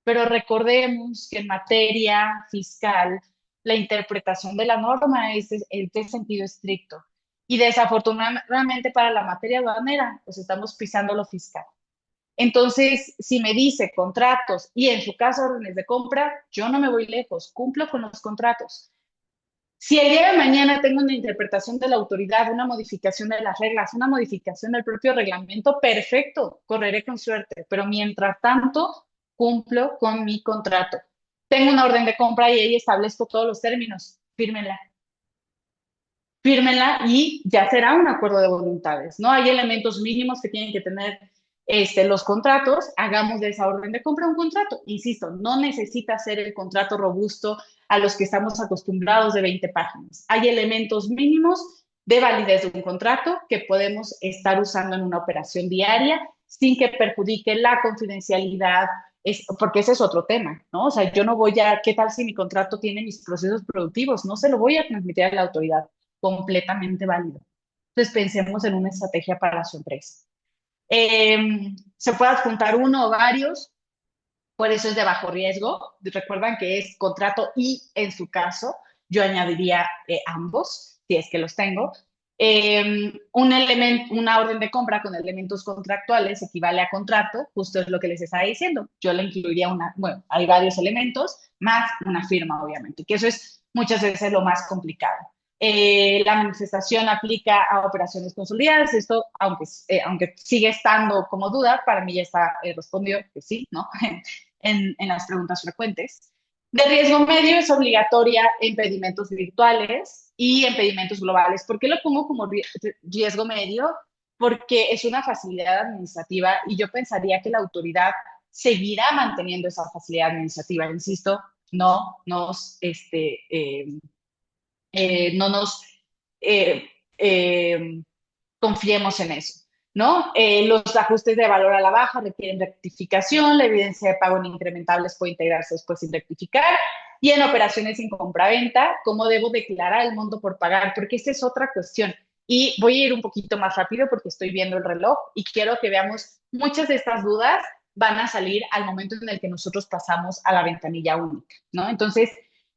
pero recordemos que en materia fiscal la interpretación de la norma es el de sentido estricto. Y desafortunadamente para la materia aduanera, pues estamos pisando lo fiscal. Entonces, si me dice contratos y en su caso órdenes de compra, yo no me voy lejos, cumplo con los contratos. Si el día de mañana tengo una interpretación de la autoridad, una modificación de las reglas, una modificación del propio reglamento, perfecto, correré con suerte, pero mientras tanto, cumplo con mi contrato. Tengo una orden de compra y ahí establezco todos los términos, fírmenla. Fírmenla y ya será un acuerdo de voluntades, ¿no? Hay elementos mínimos que tienen que tener los contratos, hagamos de esa orden de compra un contrato. Insisto, no necesita ser el contrato robusto a los que estamos acostumbrados de 20 páginas. Hay elementos mínimos de validez de un contrato que podemos estar usando en una operación diaria sin que perjudique la confidencialidad, porque ese es otro tema, ¿no? O sea, yo no voy a, ¿qué tal si mi contrato tiene mis procesos productivos? No se lo voy a transmitir a la autoridad, completamente válido. Entonces pensemos en una estrategia para su empresa. Se puede adjuntar uno o varios, por eso es de bajo riesgo. Recuerdan que es contrato y, en su caso, yo añadiría ambos, si es que los tengo. Un elemento, una orden de compra con elementos contractuales equivale a contrato, justo es lo que les estaba diciendo. Yo le incluiría una, bueno, hay varios elementos, más una firma, obviamente, que eso es muchas veces lo más complicado. La manifestación aplica a operaciones consolidadas. Esto, aunque sigue estando como duda, para mí ya está respondido que sí, ¿no? En las preguntas frecuentes. De riesgo medio es obligatoria en pedimentos virtuales y en pedimentos globales. ¿Por qué lo pongo como riesgo medio? Porque es una facilidad administrativa y yo pensaría que la autoridad seguirá manteniendo esa facilidad administrativa. Insisto, no nos eh, eh, confiemos en eso, ¿no? Los ajustes de valor a la baja requieren rectificación, la evidencia de pago en incrementables puede integrarse después sin rectificar, y en operaciones sin compraventa, ¿cómo debo declarar el monto por pagar? Porque esta es otra cuestión. Y voy a ir un poquito más rápido porque estoy viendo el reloj y quiero que veamos muchas de estas dudas van a salir al momento en el que nosotros pasamos a la ventanilla única, ¿no? Entonces,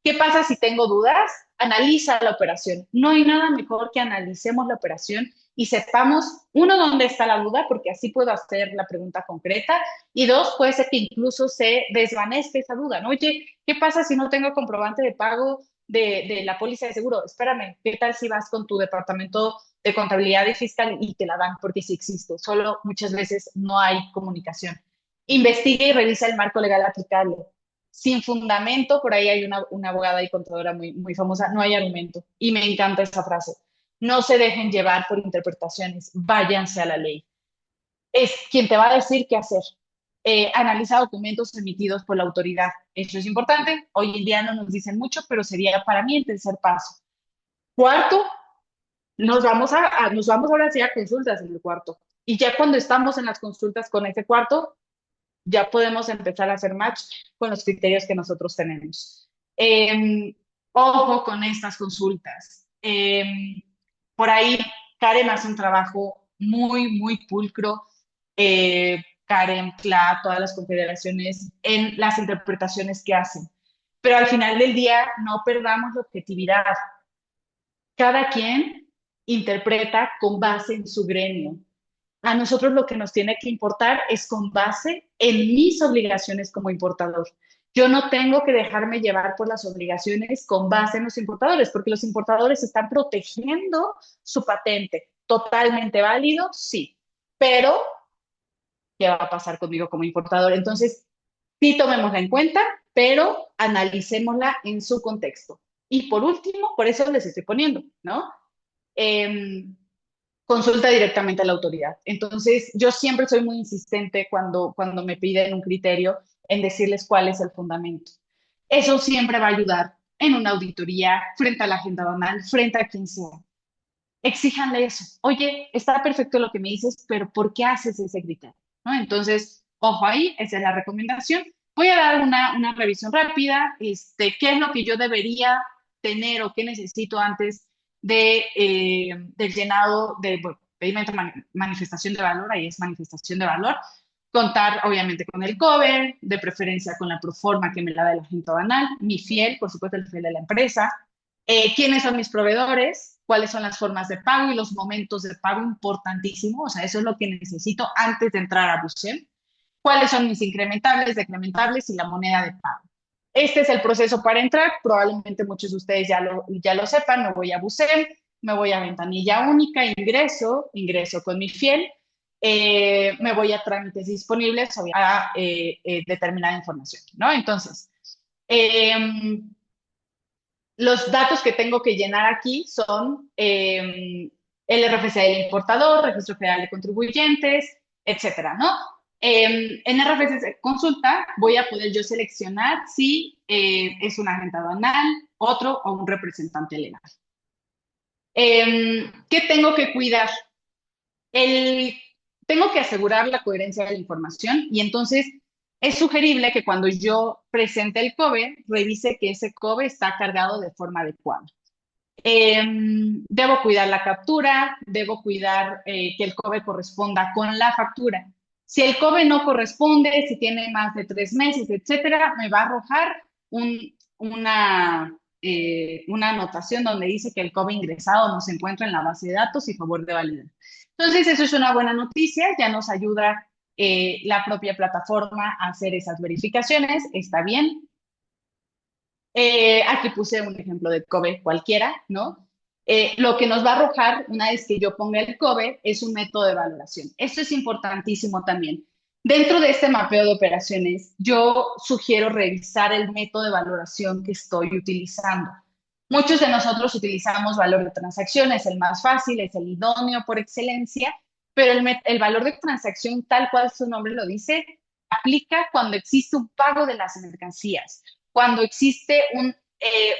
¿qué pasa si tengo dudas? Analiza la operación. No hay nada mejor que analicemos la operación y sepamos, uno, dónde está la duda, porque así puedo hacer la pregunta concreta, y dos, puede ser que incluso se desvanezca esa duda, ¿no? Oye, ¿qué pasa si no tengo comprobante de pago de la póliza de seguro? Espérame, ¿qué tal si vas con tu departamento de contabilidad y fiscal y te la dan? Porque sí existe, solo muchas veces no hay comunicación. Investiga y revisa el marco legal aplicable. Sin fundamento, por ahí hay una abogada y contadora muy famosa, no hay argumento. Y me encanta esa frase. No se dejen llevar por interpretaciones, váyanse a la ley. Es quien te va a decir qué hacer. Analiza documentos emitidos por la autoridad. Eso es importante. Hoy en día no nos dicen mucho, pero sería para mí el tercer paso. Cuarto, nos vamos ahora sí a consultas en el cuarto. Y ya cuando estamos en las consultas con ese cuarto, ya podemos empezar a hacer match con los criterios que nosotros tenemos. Ojo con estas consultas. Por ahí Karen hace un trabajo muy pulcro. Karen, CLA, todas las confederaciones en las interpretaciones que hacen. Pero al final del día no perdamos la objetividad. Cada quien interpreta con base en su gremio. A nosotros lo que nos tiene que importar es con base en mis obligaciones como importador. Yo no tengo que dejarme llevar por las obligaciones con base en los importadores, porque los importadores están protegiendo su patente. Totalmente válido, sí, pero ¿qué va a pasar conmigo como importador? Entonces, sí tomémosla en cuenta, pero analicémosla en su contexto. Y por último, por eso les estoy poniendo, ¿no? Eh, Consulta directamente a la autoridad. Entonces, yo siempre soy muy insistente cuando me piden un criterio en decirles cuál es el fundamento. Eso siempre va a ayudar en una auditoría, frente a la agenda banal, frente a quien sea. Exíjanle eso. Oye, está perfecto lo que me dices, pero ¿por qué haces ese criterio? ¿No? Entonces, ojo ahí, esa es la recomendación. Voy a dar una revisión rápida. ¿Qué es lo que yo debería tener o qué necesito antes del llenado de bueno, pedimento manifestación de valor? Ahí es manifestación de valor. Contar, obviamente, con el cover, de preferencia con la proforma que me la da el agente banal, mi fiel, por supuesto, el fiel de la empresa, quiénes son mis proveedores, cuáles son las formas de pago y los momentos de pago, importantísimo, o sea, eso es lo que necesito antes de entrar a Busem, cuáles son mis incrementables, decrementables y la moneda de pago. Este es el proceso para entrar, probablemente muchos de ustedes ya lo sepan, me voy a Busem, me voy a ventanilla única, ingreso con mi fiel, me voy a trámites disponibles a determinada información, ¿no? Entonces, los datos que tengo que llenar aquí son el RFC del importador, Registro Federal de Contribuyentes, etcétera, ¿no? En RFC consulta voy a poder yo seleccionar si es un agente aduanal, otro o un representante legal. ¿Qué tengo que cuidar? El, Tengo que asegurar la coherencia de la información y entonces Es sugerible que cuando yo presente el COBE, revise que ese COBE está cargado de forma adecuada. Debo cuidar la captura, debo cuidar que el COBE corresponda con la factura. Si el COBE no corresponde, si tiene más de 3 meses, etcétera, me va a arrojar una anotación donde dice que el COBE ingresado no se encuentra en la base de datos y favor de validar. Entonces, eso es una buena noticia, ya nos ayuda la propia plataforma a hacer esas verificaciones, está bien. Aquí puse un ejemplo de COBE cualquiera, ¿no? Lo que nos va a arrojar una vez que yo ponga el COBE es un método de valoración. Esto es importantísimo también. Dentro de este mapeo de operaciones, yo sugiero revisar el método de valoración que estoy utilizando. Muchos de nosotros utilizamos valor de transacción, es el más fácil, es el idóneo por excelencia, pero el valor de transacción, tal cual su nombre lo dice, aplica cuando existe un pago de las mercancías, cuando existe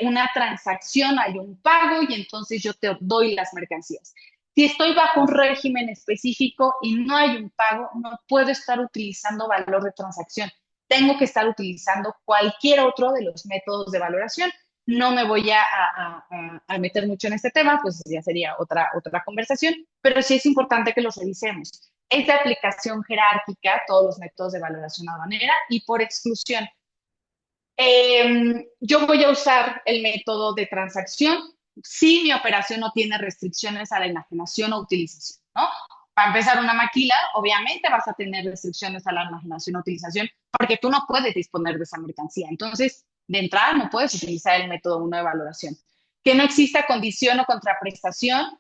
una transacción, hay un pago y entonces yo te doy las mercancías. Si estoy bajo un régimen específico y no hay un pago, no puedo estar utilizando valor de transacción. Tengo que estar utilizando cualquier otro de los métodos de valoración. No me voy a meter mucho en este tema, pues ya sería otra conversación, pero sí es importante que los revisemos. Es de aplicación jerárquica, todos los métodos de valoración aduanera y por exclusión. Yo voy a usar el método de transacción si mi operación no tiene restricciones a la enajenación o utilización, ¿no? Para empezar una maquila, obviamente vas a tener restricciones a la enajenación o utilización porque tú no puedes disponer de esa mercancía. Entonces, de entrada, no puedes utilizar el método 1 de valoración. Que no exista condición o contraprestación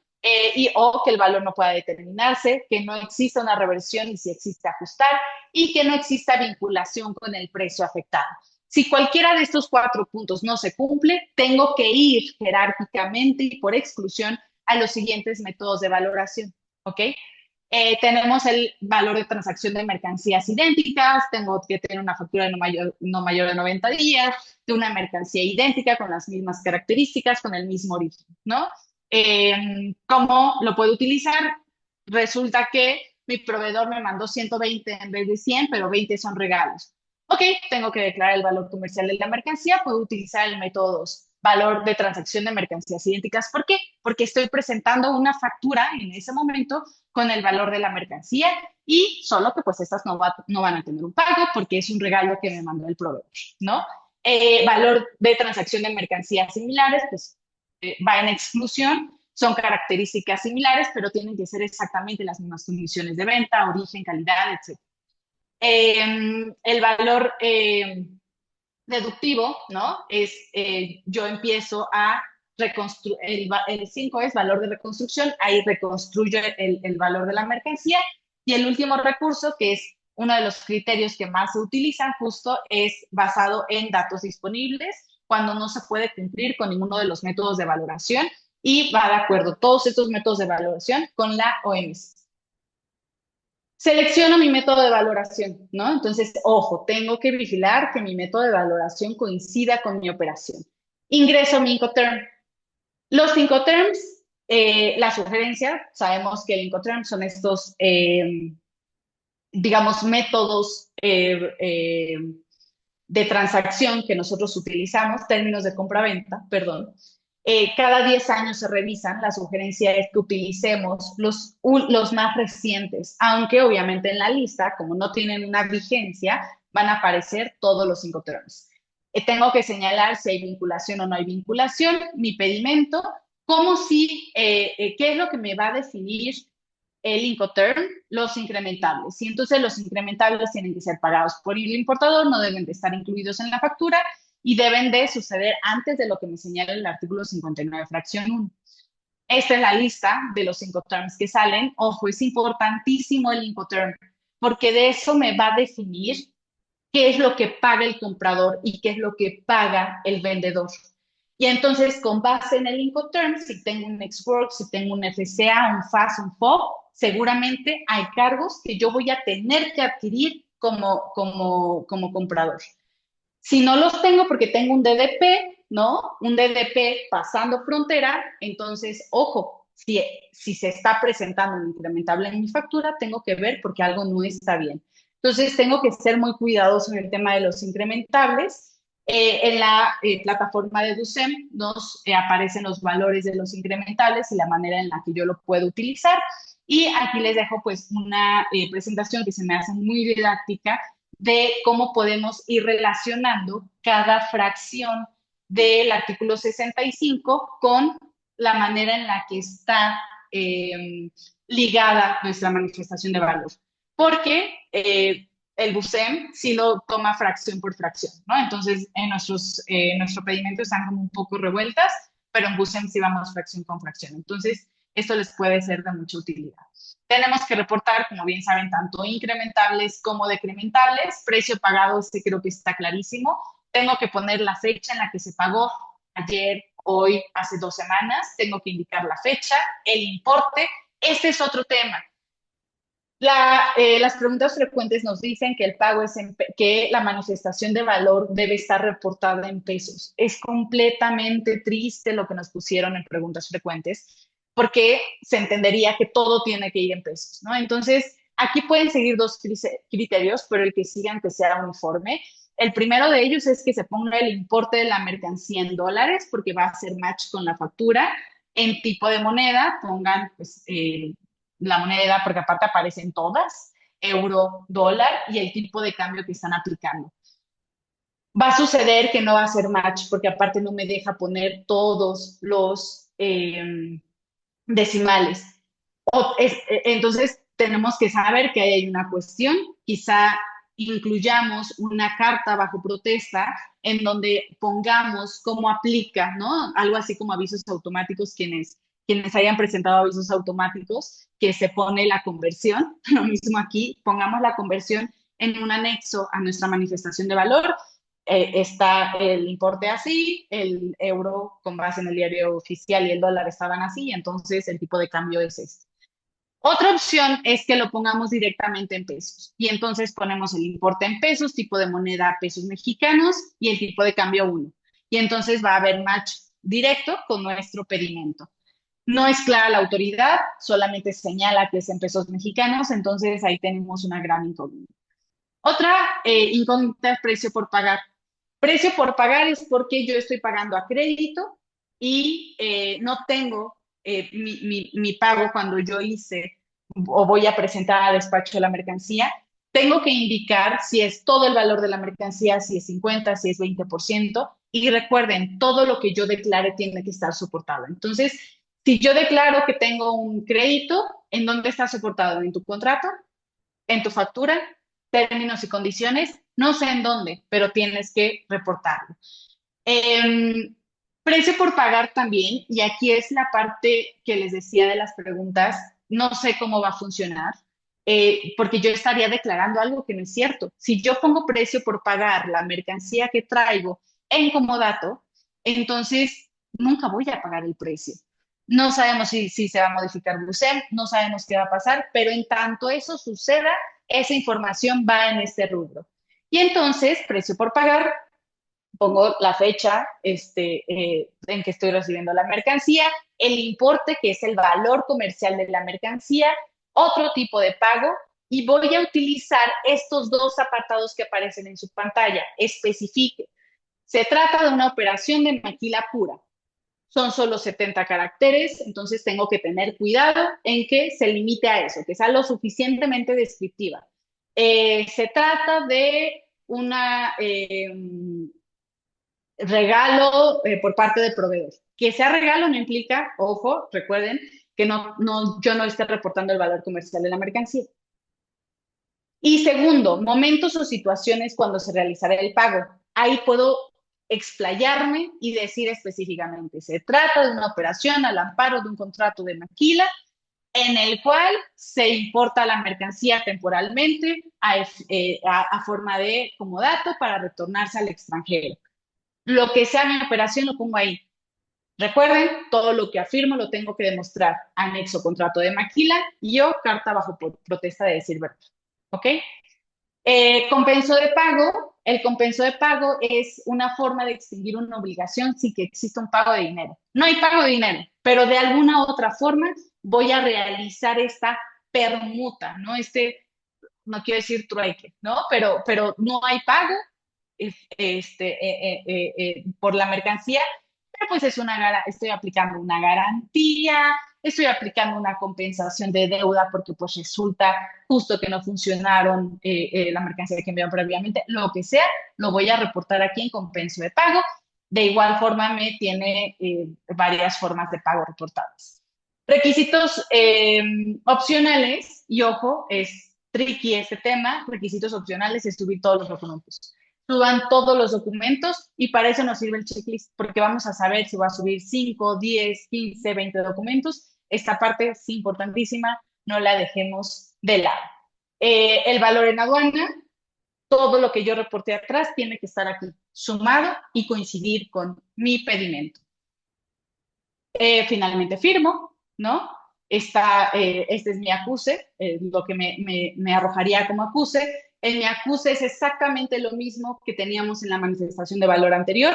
o que el valor no pueda determinarse, que no exista una reversión y si existe ajustar y que no exista vinculación con el precio afectado. Si cualquiera de estos 4 puntos no se cumple, tengo que ir jerárquicamente y por exclusión a los siguientes métodos de valoración, ¿ok? Tenemos el valor de transacción de mercancías idénticas, tengo que tener una factura de no mayor de 90 días, de una mercancía idéntica con las mismas características, con el mismo origen, ¿no? ¿Cómo lo puedo utilizar? Resulta que mi proveedor me mandó 120 en vez de 100, pero 20 son regalos. Ok, tengo que declarar el valor comercial de la mercancía, puedo utilizar el método 2, valor de transacción de mercancías idénticas. ¿Por qué? Porque estoy presentando una factura en ese momento con el valor de la mercancía y solo que pues estas no van a tener un pago porque es un regalo que me mandó el proveedor, ¿no? Valor de transacción de mercancías similares, pues va en exclusión, son características similares, pero tienen que ser exactamente las mismas condiciones de venta, origen, calidad, etc. El valor deductivo, ¿no? Yo empiezo a reconstruir, el 5 es valor de reconstrucción, ahí reconstruyo el valor de la mercancía y el último recurso, que es uno de los criterios que más se utilizan, justo es basado en datos disponibles, cuando no se puede cumplir con ninguno de los métodos de valoración y va de acuerdo todos estos métodos de valoración con la OMC. Selecciono mi método de valoración, ¿no? Entonces, ojo, tengo que vigilar que mi método de valoración coincida con mi operación. Ingreso mi Incoterm. Los Incoterms, la sugerencia, sabemos que el Incoterm son estos, digamos, métodos de transacción que nosotros utilizamos, términos de compra-venta, perdón. Cada 10 años se revisan, la sugerencia es que utilicemos los más recientes, aunque obviamente en la lista, como no tienen una vigencia, van a aparecer todos los Incoterms. Tengo que señalar si hay vinculación o no hay vinculación, mi pedimento, como si, qué es lo que me va a definir el Incoterm, los incrementables. Y entonces los incrementables tienen que ser pagados por el importador, no deben de estar incluidos en la factura y deben de suceder antes de lo que me señala el artículo 59, fracción 1. Esta es la lista de los Incoterms que salen. Ojo, es importantísimo el Incoterm, porque de eso me va a definir qué es lo que paga el comprador y qué es lo que paga el vendedor. Y entonces, con base en el Incoterm, si tengo un Ex-Works, si tengo un FCA, un FAS, un FOB, seguramente hay cargos que yo voy a tener que adquirir como comprador. Si no los tengo porque tengo un DDP, ¿no? Un DDP pasando frontera, entonces, ojo, si se está presentando un incrementable en mi factura, tengo que ver porque algo no está bien. Entonces, tengo que ser muy cuidadoso en el tema de los incrementables. En la plataforma de DUCEM nos aparecen los valores de los incrementables y la manera en la que yo lo puedo utilizar. Y aquí les dejo pues una presentación que se me hace muy didáctica de cómo podemos ir relacionando cada fracción del artículo 65 con la manera en la que está ligada nuestra manifestación de valor. Porque el BUSEM sí lo toma fracción por fracción, ¿no? Entonces, nuestro pedimento están como un poco revueltas, pero en BUSEM sí vamos fracción con fracción. Entonces, esto les puede ser de mucha utilidad. Tenemos que reportar, como bien saben, tanto incrementables como decrementables. Precio pagado, este creo que está clarísimo. Tengo que poner la fecha en la que se pagó, ayer, hoy, hace 2 semanas. Tengo que indicar la fecha, el importe. Este es otro tema. Las preguntas frecuentes nos dicen que el pago es que la manifestación de valor debe estar reportada en pesos. Es completamente triste lo que nos pusieron en preguntas frecuentes, porque se entendería que todo tiene que ir en pesos, ¿no? Entonces, aquí pueden seguir dos criterios, pero el que sigan que sea uniforme. El primero de ellos es que se ponga el importe de la mercancía en dólares, porque va a hacer match con la factura. En tipo de moneda, pongan pues, la moneda, porque aparte aparecen todas, euro, dólar y el tipo de cambio que están aplicando. Va a suceder que no va a ser match, porque aparte no me deja poner todos los decimales. Entonces, tenemos que saber que ahí hay una cuestión, quizá incluyamos una carta bajo protesta en donde pongamos cómo aplica, ¿no? Algo así como avisos automáticos, quienes hayan presentado avisos automáticos, que se pone la conversión, lo mismo aquí, pongamos la conversión en un anexo a nuestra manifestación de valor. Está el importe así, el euro con base en el diario oficial y el dólar estaban así, entonces el tipo de cambio es este. Otra opción es que lo pongamos directamente en pesos y entonces ponemos el importe en pesos, tipo de moneda pesos mexicanos y el tipo de cambio 1. Y entonces va a haber match directo con nuestro pedimento. No es clara la autoridad, solamente señala que es en pesos mexicanos, entonces ahí tenemos una gran incógnita. Otra incógnita es precio por pagar. Precio por pagar es porque yo estoy pagando a crédito y no tengo mi pago cuando yo hice o voy a presentar a despacho la mercancía. Tengo que indicar si es todo el valor de la mercancía, si es 50, si es 20%. Y recuerden, todo lo que yo declare tiene que estar soportado. Entonces, si yo declaro que tengo un crédito, ¿en dónde está soportado? ¿En tu contrato? ¿En tu factura? Términos y condiciones, no sé en dónde, pero tienes que reportarlo. Eh, Precio por pagar también, y aquí es la parte que les decía de las preguntas, no sé cómo va a funcionar, porque yo estaría declarando algo que no es cierto. Si yo pongo precio por pagar la mercancía que traigo en comodato, entonces nunca voy a pagar el precio. No sabemos si se va a modificar Bruselas, no sabemos qué va a pasar, pero en tanto eso suceda, esa información va en este rubro. Y entonces, precio por pagar, pongo la fecha en que estoy recibiendo la mercancía, el importe, que es el valor comercial de la mercancía, otro tipo de pago, y voy a utilizar estos dos apartados que aparecen en su pantalla. Especifique. Se trata de una operación de maquila pura. Son solo 70 caracteres, entonces tengo que tener cuidado en que se limite a eso, que sea lo suficientemente descriptiva. Se trata de una regalo por parte del proveedor. Que sea regalo no implica, ojo, recuerden, que yo no esté reportando el valor comercial de la mercancía. Y segundo, momentos o situaciones cuando se realizará el pago. Ahí puedo explayarme y decir específicamente, se trata de una operación al amparo de un contrato de maquila en el cual se importa la mercancía temporalmente a forma de comodato para retornarse al extranjero. Lo que sea mi operación lo pongo ahí. Recuerden, todo lo que afirmo lo tengo que demostrar. Anexo contrato de maquila y yo carta bajo protesta de decir verdad. ¿Ok? Compenso de pago. El compenso de pago es una forma de extinguir una obligación sin que exista un pago de dinero. No hay pago de dinero, pero de alguna otra forma voy a realizar esta permuta, ¿no? no quiero decir trueque, ¿no? Pero no hay pago por la mercancía, pero pues estoy aplicando una garantía, estoy aplicando una compensación de deuda porque pues resulta justo que no funcionaron la mercancía que enviaron previamente, lo que sea, lo voy a reportar aquí en compenso de pago. De igual forma me tiene varias formas de pago reportadas. Requisitos opcionales, y ojo, es tricky este tema, requisitos opcionales es subir todos los documentos. Suban todos los documentos y para eso nos sirve el checklist, porque vamos a saber si va a subir 5, 10, 15, 20 documentos. Esta parte es importantísima, no la dejemos de lado. El valor en aduana, todo lo que yo reporté atrás tiene que estar aquí sumado y coincidir con mi pedimento. Finalmente firmo, ¿no? Este es mi acuse, lo que me arrojaría como acuse. En mi acuse es exactamente lo mismo que teníamos en la manifestación de valor anterior,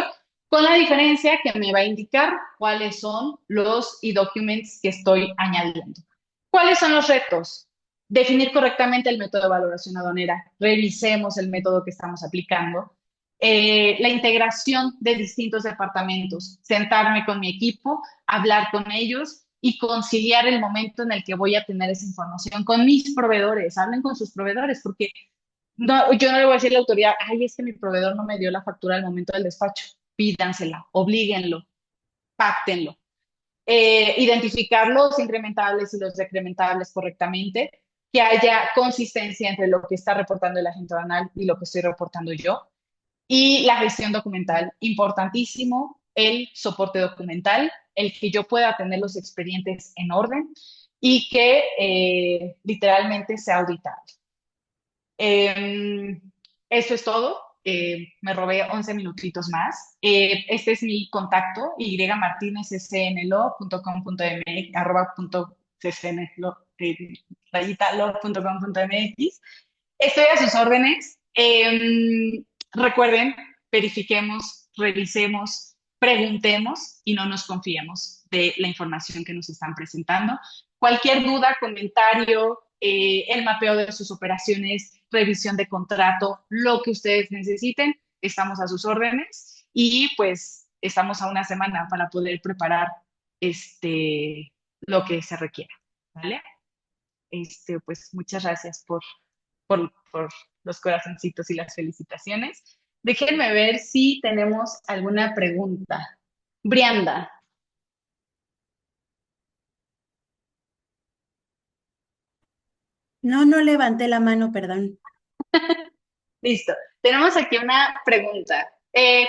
con la diferencia que me va a indicar cuáles son los e-documents que estoy añadiendo. ¿Cuáles son los retos? Definir correctamente el método de valoración aduanera. Revisemos el método que estamos aplicando. La integración de distintos departamentos, sentarme con mi equipo, hablar con ellos y conciliar el momento en el que voy a tener esa información con mis proveedores. Hablen con sus proveedores, porque no, yo no le voy a decir a la autoridad, ay, es que mi proveedor no me dio la factura al momento del despacho. Pídansela, oblíguenlo, páctenlo. Identificar los incrementables y los decrementables correctamente, que haya consistencia entre lo que está reportando el agente aduanal y lo que estoy reportando yo. Y la gestión documental, importantísimo, el soporte documental, el que yo pueda tener los expedientes en orden y que literalmente sea auditable. Eso es todo. Me robé 11 minutitos más. Este es mi contacto, ymartinezscnlo.com.mx, rayita.lo.com.mx. Estoy a sus órdenes. Recuerden, verifiquemos, revisemos, preguntemos y no nos confiemos de la información que nos están presentando. Cualquier duda, comentario, el mapeo de sus operaciones, revisión de contrato, lo que ustedes necesiten, estamos a sus órdenes y pues estamos a una semana para poder preparar lo que se requiera, ¿vale? Pues muchas gracias por los corazoncitos y las felicitaciones. Déjenme ver si tenemos alguna pregunta. Brianda, No, no levanté la mano, perdón. listo. Tenemos aquí una pregunta.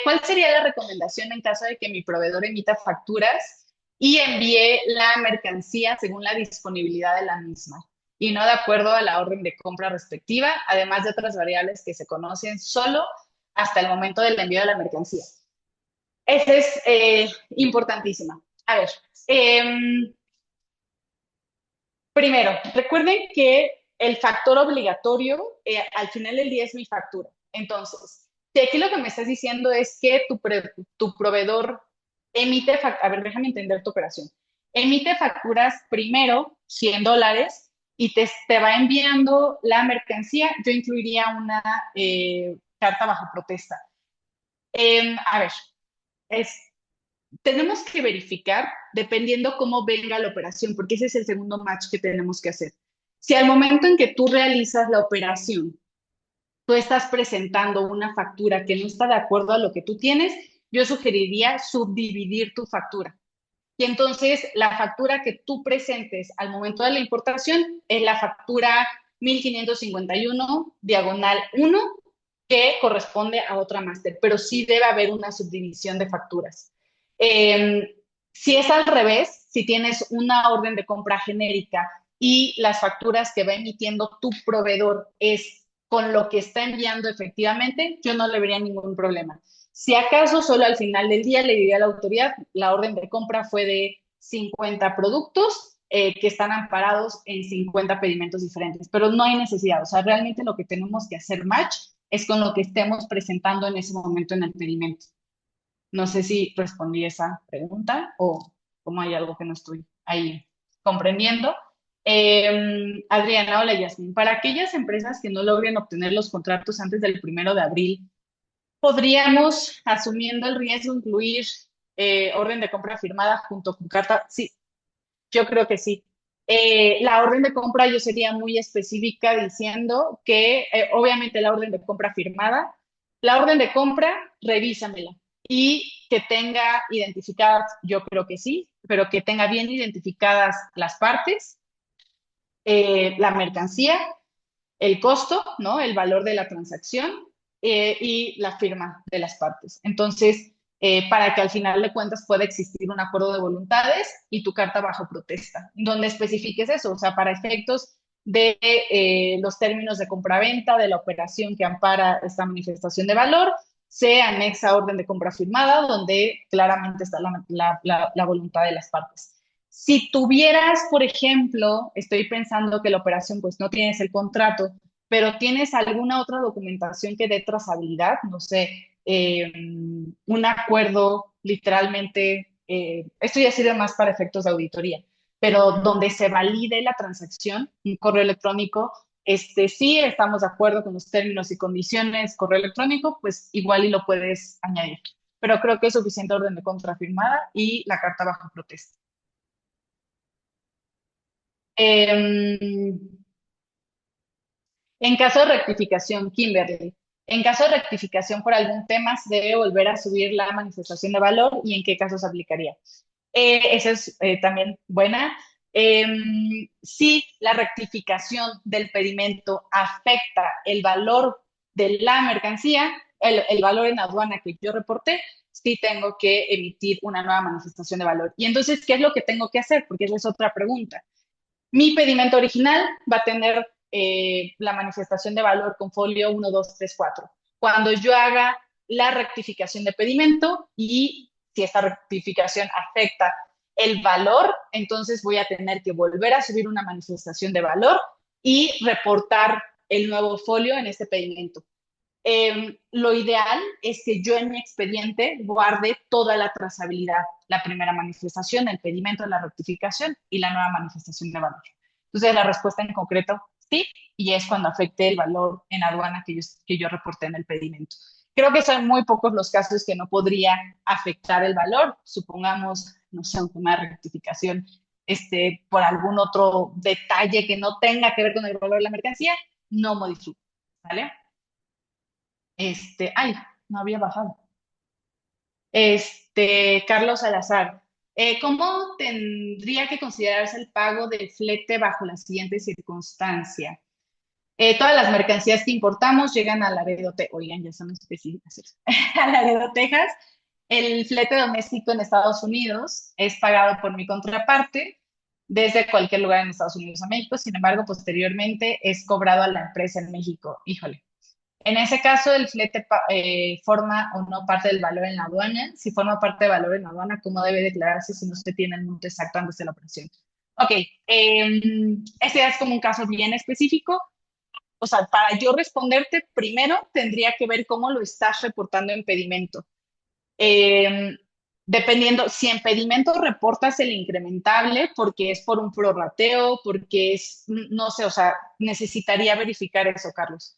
¿Cuál sería la recomendación en caso de que mi proveedor emita facturas y envíe la mercancía según la disponibilidad de la misma y no de acuerdo a la orden de compra respectiva, además de otras variables que se conocen solo hasta el momento del envío de la mercancía? Esa es importantísima. A ver, primero, recuerden que el factor obligatorio al final del día es mi factura. Entonces, si aquí lo que me estás diciendo es que tu proveedor emite, a ver, déjame entender tu operación. Emite facturas primero, $100, y te va enviando la mercancía. Yo incluiría una carta bajo protesta. A ver, es tenemos que verificar dependiendo cómo venga la operación, porque ese es el segundo match que tenemos que hacer. Si al momento en que tú realizas la operación, tú estás presentando una factura que no está de acuerdo a lo que tú tienes, yo sugeriría subdividir tu factura. Y entonces la factura que tú presentes al momento de la importación es la factura 1551, diagonal 1, que corresponde a otra máster, pero sí debe haber una subdivisión de facturas. Si es al revés, si tienes una orden de compra genérica y las facturas que va emitiendo tu proveedor es con lo que está enviando efectivamente, yo no le vería ningún problema. Si acaso solo al final del día le diría a la autoridad, la orden de compra fue de 50 productos que están amparados en 50 pedimentos diferentes, pero no hay necesidad. O sea, realmente lo que tenemos que hacer match es con lo que estemos presentando en ese momento en el pedimento. No sé si respondí esa pregunta o como hay algo que no estoy ahí comprendiendo. Adriana, hola Yasmin. Para aquellas empresas que no logren obtener los contratos antes del 1 de abril, ¿podríamos, asumiendo el riesgo, incluir orden de compra firmada junto con carta? Sí, yo creo que sí. La orden de compra yo sería muy específica diciendo que obviamente la orden de compra firmada, la orden de compra, revísamela y que tenga identificadas, yo creo que sí, pero que tenga bien identificadas las partes, la mercancía, el costo, ¿no? El valor de la transacción y la firma de las partes. Entonces, para que al final de cuentas pueda existir un acuerdo de voluntades y tu carta bajo protesta, donde especifiques eso, o sea, para efectos de los términos de compraventa, de la operación que ampara esta manifestación de valor, se anexa orden de compra firmada, donde claramente está la voluntad de las partes. Si tuvieras, por ejemplo, estoy pensando que la operación, pues no tienes el contrato, pero tienes alguna otra documentación que dé trazabilidad, no sé, un acuerdo literalmente, esto ya sirve más para efectos de auditoría, pero donde se valide la transacción, un correo electrónico, sí, estamos de acuerdo con los términos y condiciones, correo electrónico, pues igual y lo puedes añadir. Pero creo que es suficiente orden de contrafirmada y la carta bajo protesta. Em, En caso de rectificación, Kimberly, en caso de rectificación por algún tema, ¿se debe volver a subir la manifestación de valor y en qué casos aplicaría? Esa es también buena. Si la rectificación del pedimento afecta el valor de la mercancía, el valor en aduana que yo reporté, sí tengo que emitir una nueva manifestación de valor. Y entonces, ¿qué es lo que tengo que hacer? Porque esa es otra pregunta. Mi pedimento original va a tener la manifestación de valor con folio 1, 2, 3, 4. Cuando yo haga la rectificación de pedimento y si esta rectificación afecta el valor, entonces voy a tener que volver a subir una manifestación de valor y reportar el nuevo folio en este pedimento. Lo ideal es que yo en mi expediente guarde toda la trazabilidad, la primera manifestación, el pedimento, la rectificación y la nueva manifestación de valor. Entonces, la respuesta en concreto, sí, y es cuando afecte el valor en aduana que yo reporté en el pedimento. Creo que son muy pocos los casos que no podría afectar el valor. Supongamos, no sé, un tema de rectificación por algún otro detalle que no tenga que ver con el valor de la mercancía, no modifico, ¿vale? Ay, no había bajado. Carlos Salazar, ¿cómo tendría que considerarse el pago del flete bajo la siguiente circunstancia? Todas las mercancías que importamos llegan a Laredo, oigan, ya son específicas, a Laredo, Texas. El flete doméstico en Estados Unidos es pagado por mi contraparte desde cualquier lugar en Estados Unidos a México. Sin embargo, posteriormente es cobrado a la empresa en México. Híjole. En ese caso, el flete forma o no parte del valor en la aduana. Si forma parte del valor en la aduana, ¿cómo debe declararse si no se tiene el monto exacto antes de la operación? Ok, este es como un caso bien específico. O sea, para yo responderte, primero tendría que ver cómo lo estás reportando en pedimento. Eh, Dependiendo, si en pedimento reportas el incrementable porque es por un prorrateo, porque es, no sé, o sea, necesitaría verificar eso, Carlos.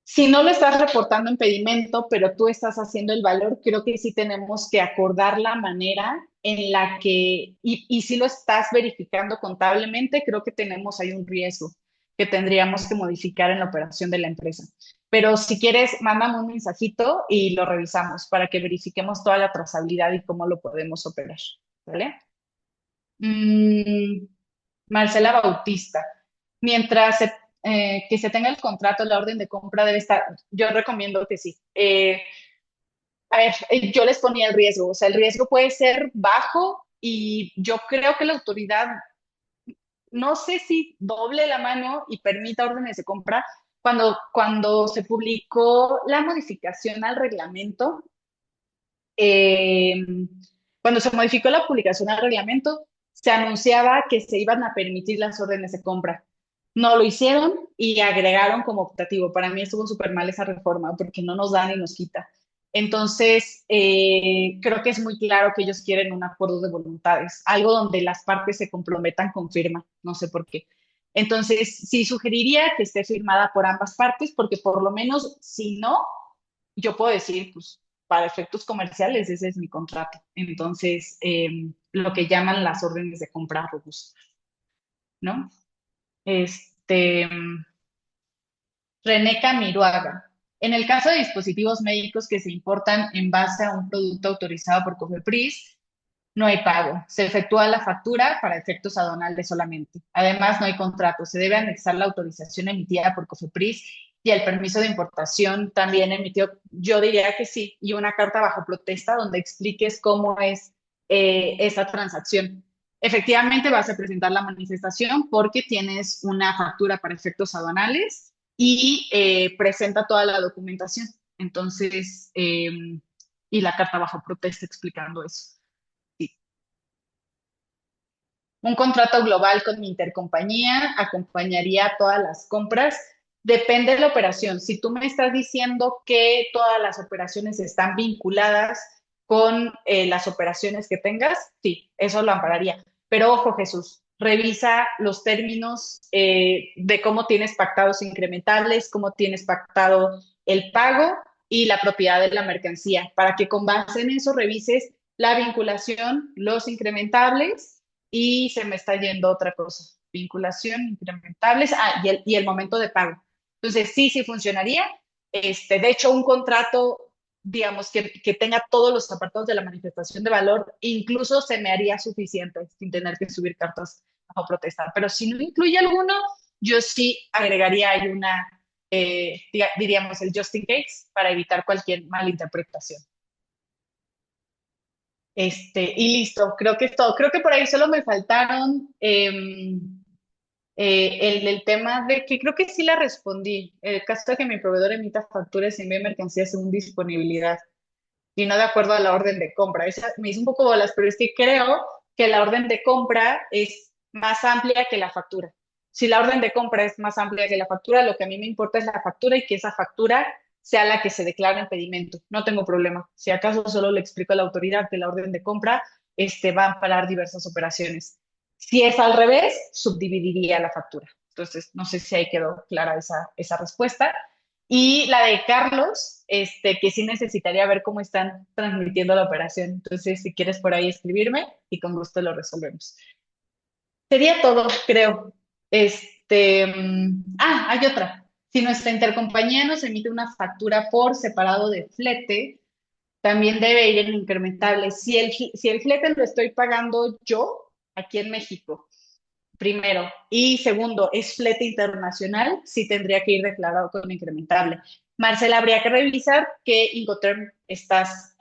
Si no lo estás reportando en pedimento, pero tú estás haciendo el valor, creo que sí tenemos que acordar la manera en la que, y si lo estás verificando contablemente, creo que tenemos ahí un riesgo que tendríamos que modificar en la operación de la empresa. Pero si quieres, mándame un mensajito y lo revisamos para que verifiquemos toda la trazabilidad y cómo lo podemos operar. ¿Vale? Mm, Marcela Bautista. Mientras que se tenga el contrato, la orden de compra debe estar, yo recomiendo que sí. A ver, yo les ponía el riesgo, o sea, el riesgo puede ser bajo y yo creo que la autoridad, no sé si doble la mano y permita órdenes de compra. Cuando se publicó la modificación al reglamento, eh, cuando se modificó la publicación al reglamento, se anunciaba que se iban a permitir las órdenes de compra. No lo hicieron y agregaron como optativo. Para mí estuvo súper mal esa reforma porque no nos da ni nos quita. Entonces, creo que es muy claro que ellos quieren un acuerdo de voluntades, algo donde las partes se comprometan con firma, no sé por qué. Entonces, sí sugeriría que esté firmada por ambas partes, porque por lo menos, si no, yo puedo decir, pues, para efectos comerciales, ese es mi contrato. Entonces, lo que llaman las órdenes de compra robustas, ¿no? Este, René Camiruaga. En el caso de dispositivos médicos que se importan en base a un producto autorizado por COFEPRIS, no hay pago. Se efectúa la factura para efectos aduanales solamente. Además, no hay contrato. Se debe anexar la autorización emitida por COFEPRIS y el permiso de importación también emitió, yo diría que sí, y una carta bajo protesta donde expliques cómo es esa transacción. Efectivamente, vas a presentar la manifestación porque tienes una factura para efectos aduanales y presenta toda la documentación. Entonces, y la carta bajo protesta explicando eso. Sí. Un contrato global con mi intercompañía acompañaría todas las compras. Depende de la operación. Si tú me estás diciendo que todas las operaciones están vinculadas con las operaciones que tengas, sí, eso lo ampararía. Pero ojo, Jesús, revisa los términos de cómo tienes pactados incrementables, cómo tienes pactado el pago y la propiedad de la mercancía, para que con base en eso revises la vinculación, los incrementables y se me está yendo otra cosa. Vinculación, incrementables, y el momento de pago. Entonces, sí, sí funcionaría. De hecho, un contrato, digamos, que tenga todos los apartados de la manifestación de valor, incluso se me haría suficiente sin tener que subir cartas bajo protesta. Pero si no incluye alguno, yo sí agregaría ahí diríamos, el just in case para evitar cualquier malinterpretación. Y listo, creo que es todo. Creo que por ahí solo me faltaron el tema de que creo que sí la respondí. El caso de que mi proveedor emita facturas y envíe mercancías según disponibilidad y no de acuerdo a la orden de compra. Esa me hizo un poco bolas, pero es que creo que la orden de compra es más amplia que la factura. Si la orden de compra es más amplia que la factura, lo que a mí me importa es la factura y que esa factura sea la que se declara en pedimento. No tengo problema. Si acaso solo le explico a la autoridad que la orden de compra va a amparar diversas operaciones. Si es al revés, subdividiría la factura. Entonces, no sé si ahí quedó clara esa respuesta. Y la de Carlos, que sí necesitaría ver cómo están transmitiendo la operación. Entonces, si quieres por ahí escribirme y con gusto lo resolvemos. Sería todo, creo. Hay otra. Si nuestra intercompañía nos emite una factura por separado de flete, también debe ir en incrementable. Si el flete lo estoy pagando yo aquí en México, primero. Y segundo, es flete internacional, sí tendría que ir declarado con incrementable. Marcela, habría que revisar qué Incoterm estás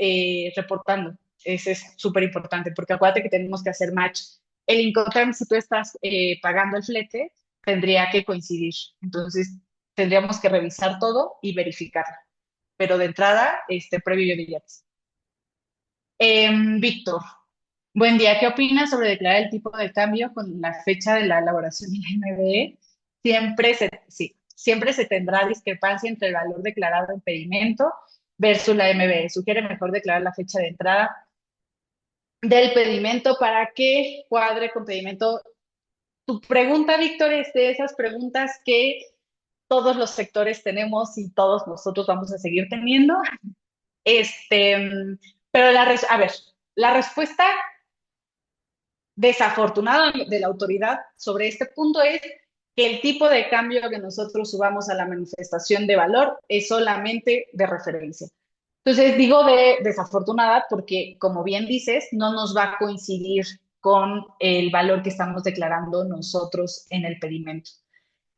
reportando. Ese es súper importante, porque acuérdate que tenemos que hacer match. El Incoterm, si tú estás pagando el flete, tendría que coincidir. Entonces, tendríamos que revisar todo y verificarlo. Pero de entrada, previo yo diría que sí. Víctor, buen día. ¿Qué opinas sobre declarar el tipo de cambio con la fecha de la elaboración de la MBE? Siempre se tendrá discrepancia entre el valor declarado en pedimento versus la MBE. Sugiere mejor declarar la fecha de entrada del pedimento para que cuadre con pedimento. Tu pregunta, Víctor, es de esas preguntas que todos los sectores tenemos y todos nosotros vamos a seguir teniendo. Pero a ver, la respuesta desafortunada de la autoridad sobre este punto es que el tipo de cambio que nosotros subamos a la manifestación de valor es solamente de referencia. Entonces digo de desafortunada porque, como bien dices, no nos va a coincidir con el valor que estamos declarando nosotros en el pedimento.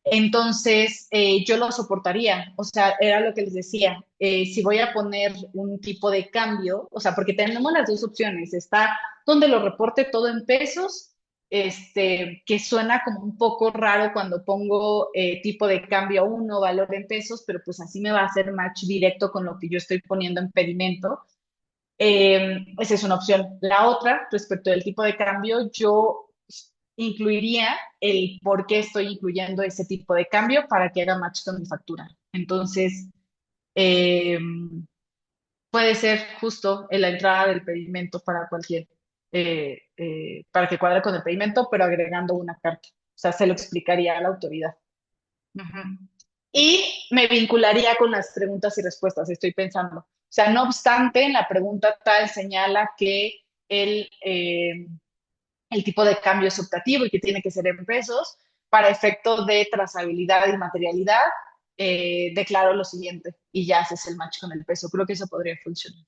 Entonces, yo lo soportaría, o sea, era lo que les decía, si voy a poner un tipo de cambio, o sea, porque tenemos las dos opciones, está donde lo reporte todo en pesos, que suena como un poco raro cuando pongo tipo de cambio uno, valor en pesos, pero pues así me va a hacer match directo con lo que yo estoy poniendo en pedimento. Esa es una opción. La otra, respecto del tipo de cambio, yo incluiría el por qué estoy incluyendo ese tipo de cambio para que haga match con mi factura. Entonces, eh, Puede ser justo en la entrada del pedimento para cualquier, para que cuadre con el pedimento, pero agregando una carta. O sea, se lo explicaría a la autoridad. Ujú. Y me vincularía con las preguntas y respuestas, estoy pensando. O sea, no obstante, en la pregunta tal señala que el tipo de cambio es optativo y que tiene que ser en pesos. Para efecto de trazabilidad y materialidad, declaro lo siguiente y ya haces el match con el peso. Creo que eso podría funcionar.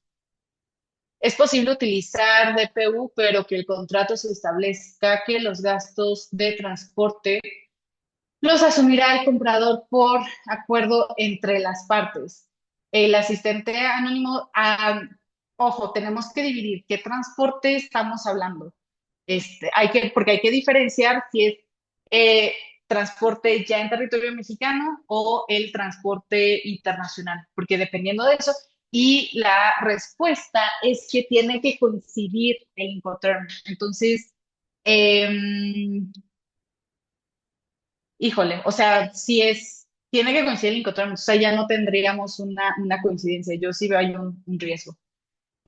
Es posible utilizar DPU, pero que el contrato se establezca que los gastos de transporte los asumirá el comprador por acuerdo entre las partes. El asistente anónimo, ojo, tenemos que dividir qué transporte estamos hablando. Porque hay que diferenciar si es eh, transporte ya en territorio mexicano o el transporte internacional, porque dependiendo de eso, y la respuesta es que tiene que coincidir el Incoterm. Entonces, eh, híjole, o sea, si es, tiene que coincidir el Incoterm, o sea, ya no tendríamos una coincidencia. Yo sí veo ahí un riesgo.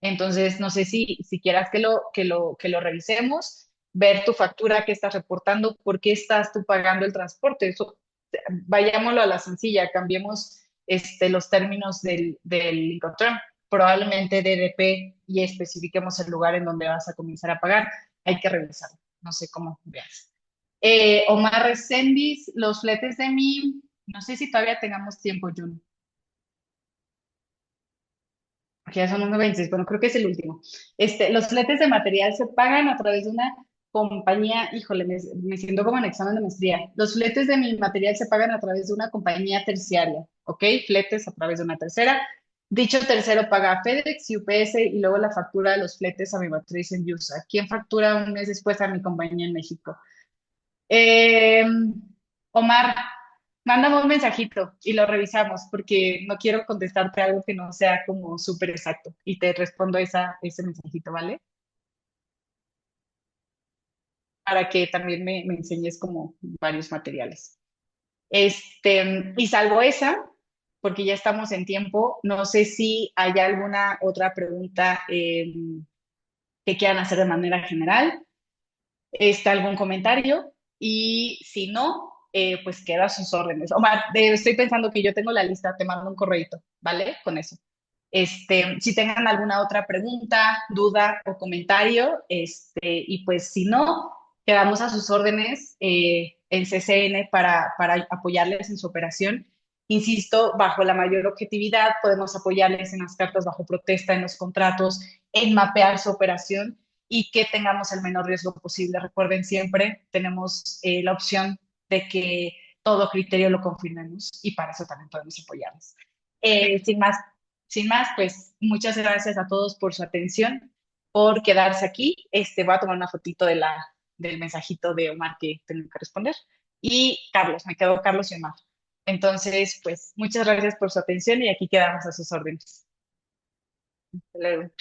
Entonces, no sé si quieras que lo revisemos, ver tu factura que estás reportando, por qué estás tú pagando el transporte. Eso, vayámoslo a la sencilla, cambiemos los términos del Incoterm, probablemente DDP y especifiquemos el lugar en donde vas a comenzar a pagar. Hay que revisarlo, no sé cómo veas. Omar Reséndiz, los fletes de mi, no sé si todavía tengamos tiempo, Jun. Porque ya son 1.26, bueno, creo que es el último. Los fletes de material se pagan a través de una compañía, híjole, me siento como en examen de maestría. Los fletes de mi material se pagan a través de una compañía terciaria, ¿ok? Fletes a través de una tercera. Dicho tercero paga a FedEx y UPS y luego la factura de los fletes a mi matriz en USA. ¿Quién factura un mes después a mi compañía en México? Eh, Omar, mándame un mensajito y lo revisamos porque no quiero contestarte algo que no sea como súper exacto y te respondo ese mensajito, ¿vale? Para que también me enseñes como varios materiales. Y salvo esa, porque ya estamos en tiempo, no sé si hay alguna otra pregunta que quieran hacer de manera general. ¿Algún comentario? Y si no, pues queda a sus órdenes. Omar, estoy pensando que yo tengo la lista, te mando un correito, ¿vale? Con eso. Si tengan alguna otra pregunta, duda o comentario, y pues si no, quedamos a sus órdenes en CCN para apoyarles en su operación. Insisto, bajo la mayor objetividad, podemos apoyarles en las cartas bajo protesta, en los contratos, en mapear su operación y que tengamos el menor riesgo posible. Recuerden siempre, tenemos la opción de que todo criterio lo confirmemos y para eso también podemos apoyarles. Sin más, sin más, pues muchas gracias a todos por su atención, por quedarse aquí. Voy a tomar una fotito del mensajito de Omar que tengo que responder. Y Carlos, me quedo Carlos y Omar. Entonces, pues muchas gracias por su atención y aquí quedamos a sus órdenes. Hasta luego.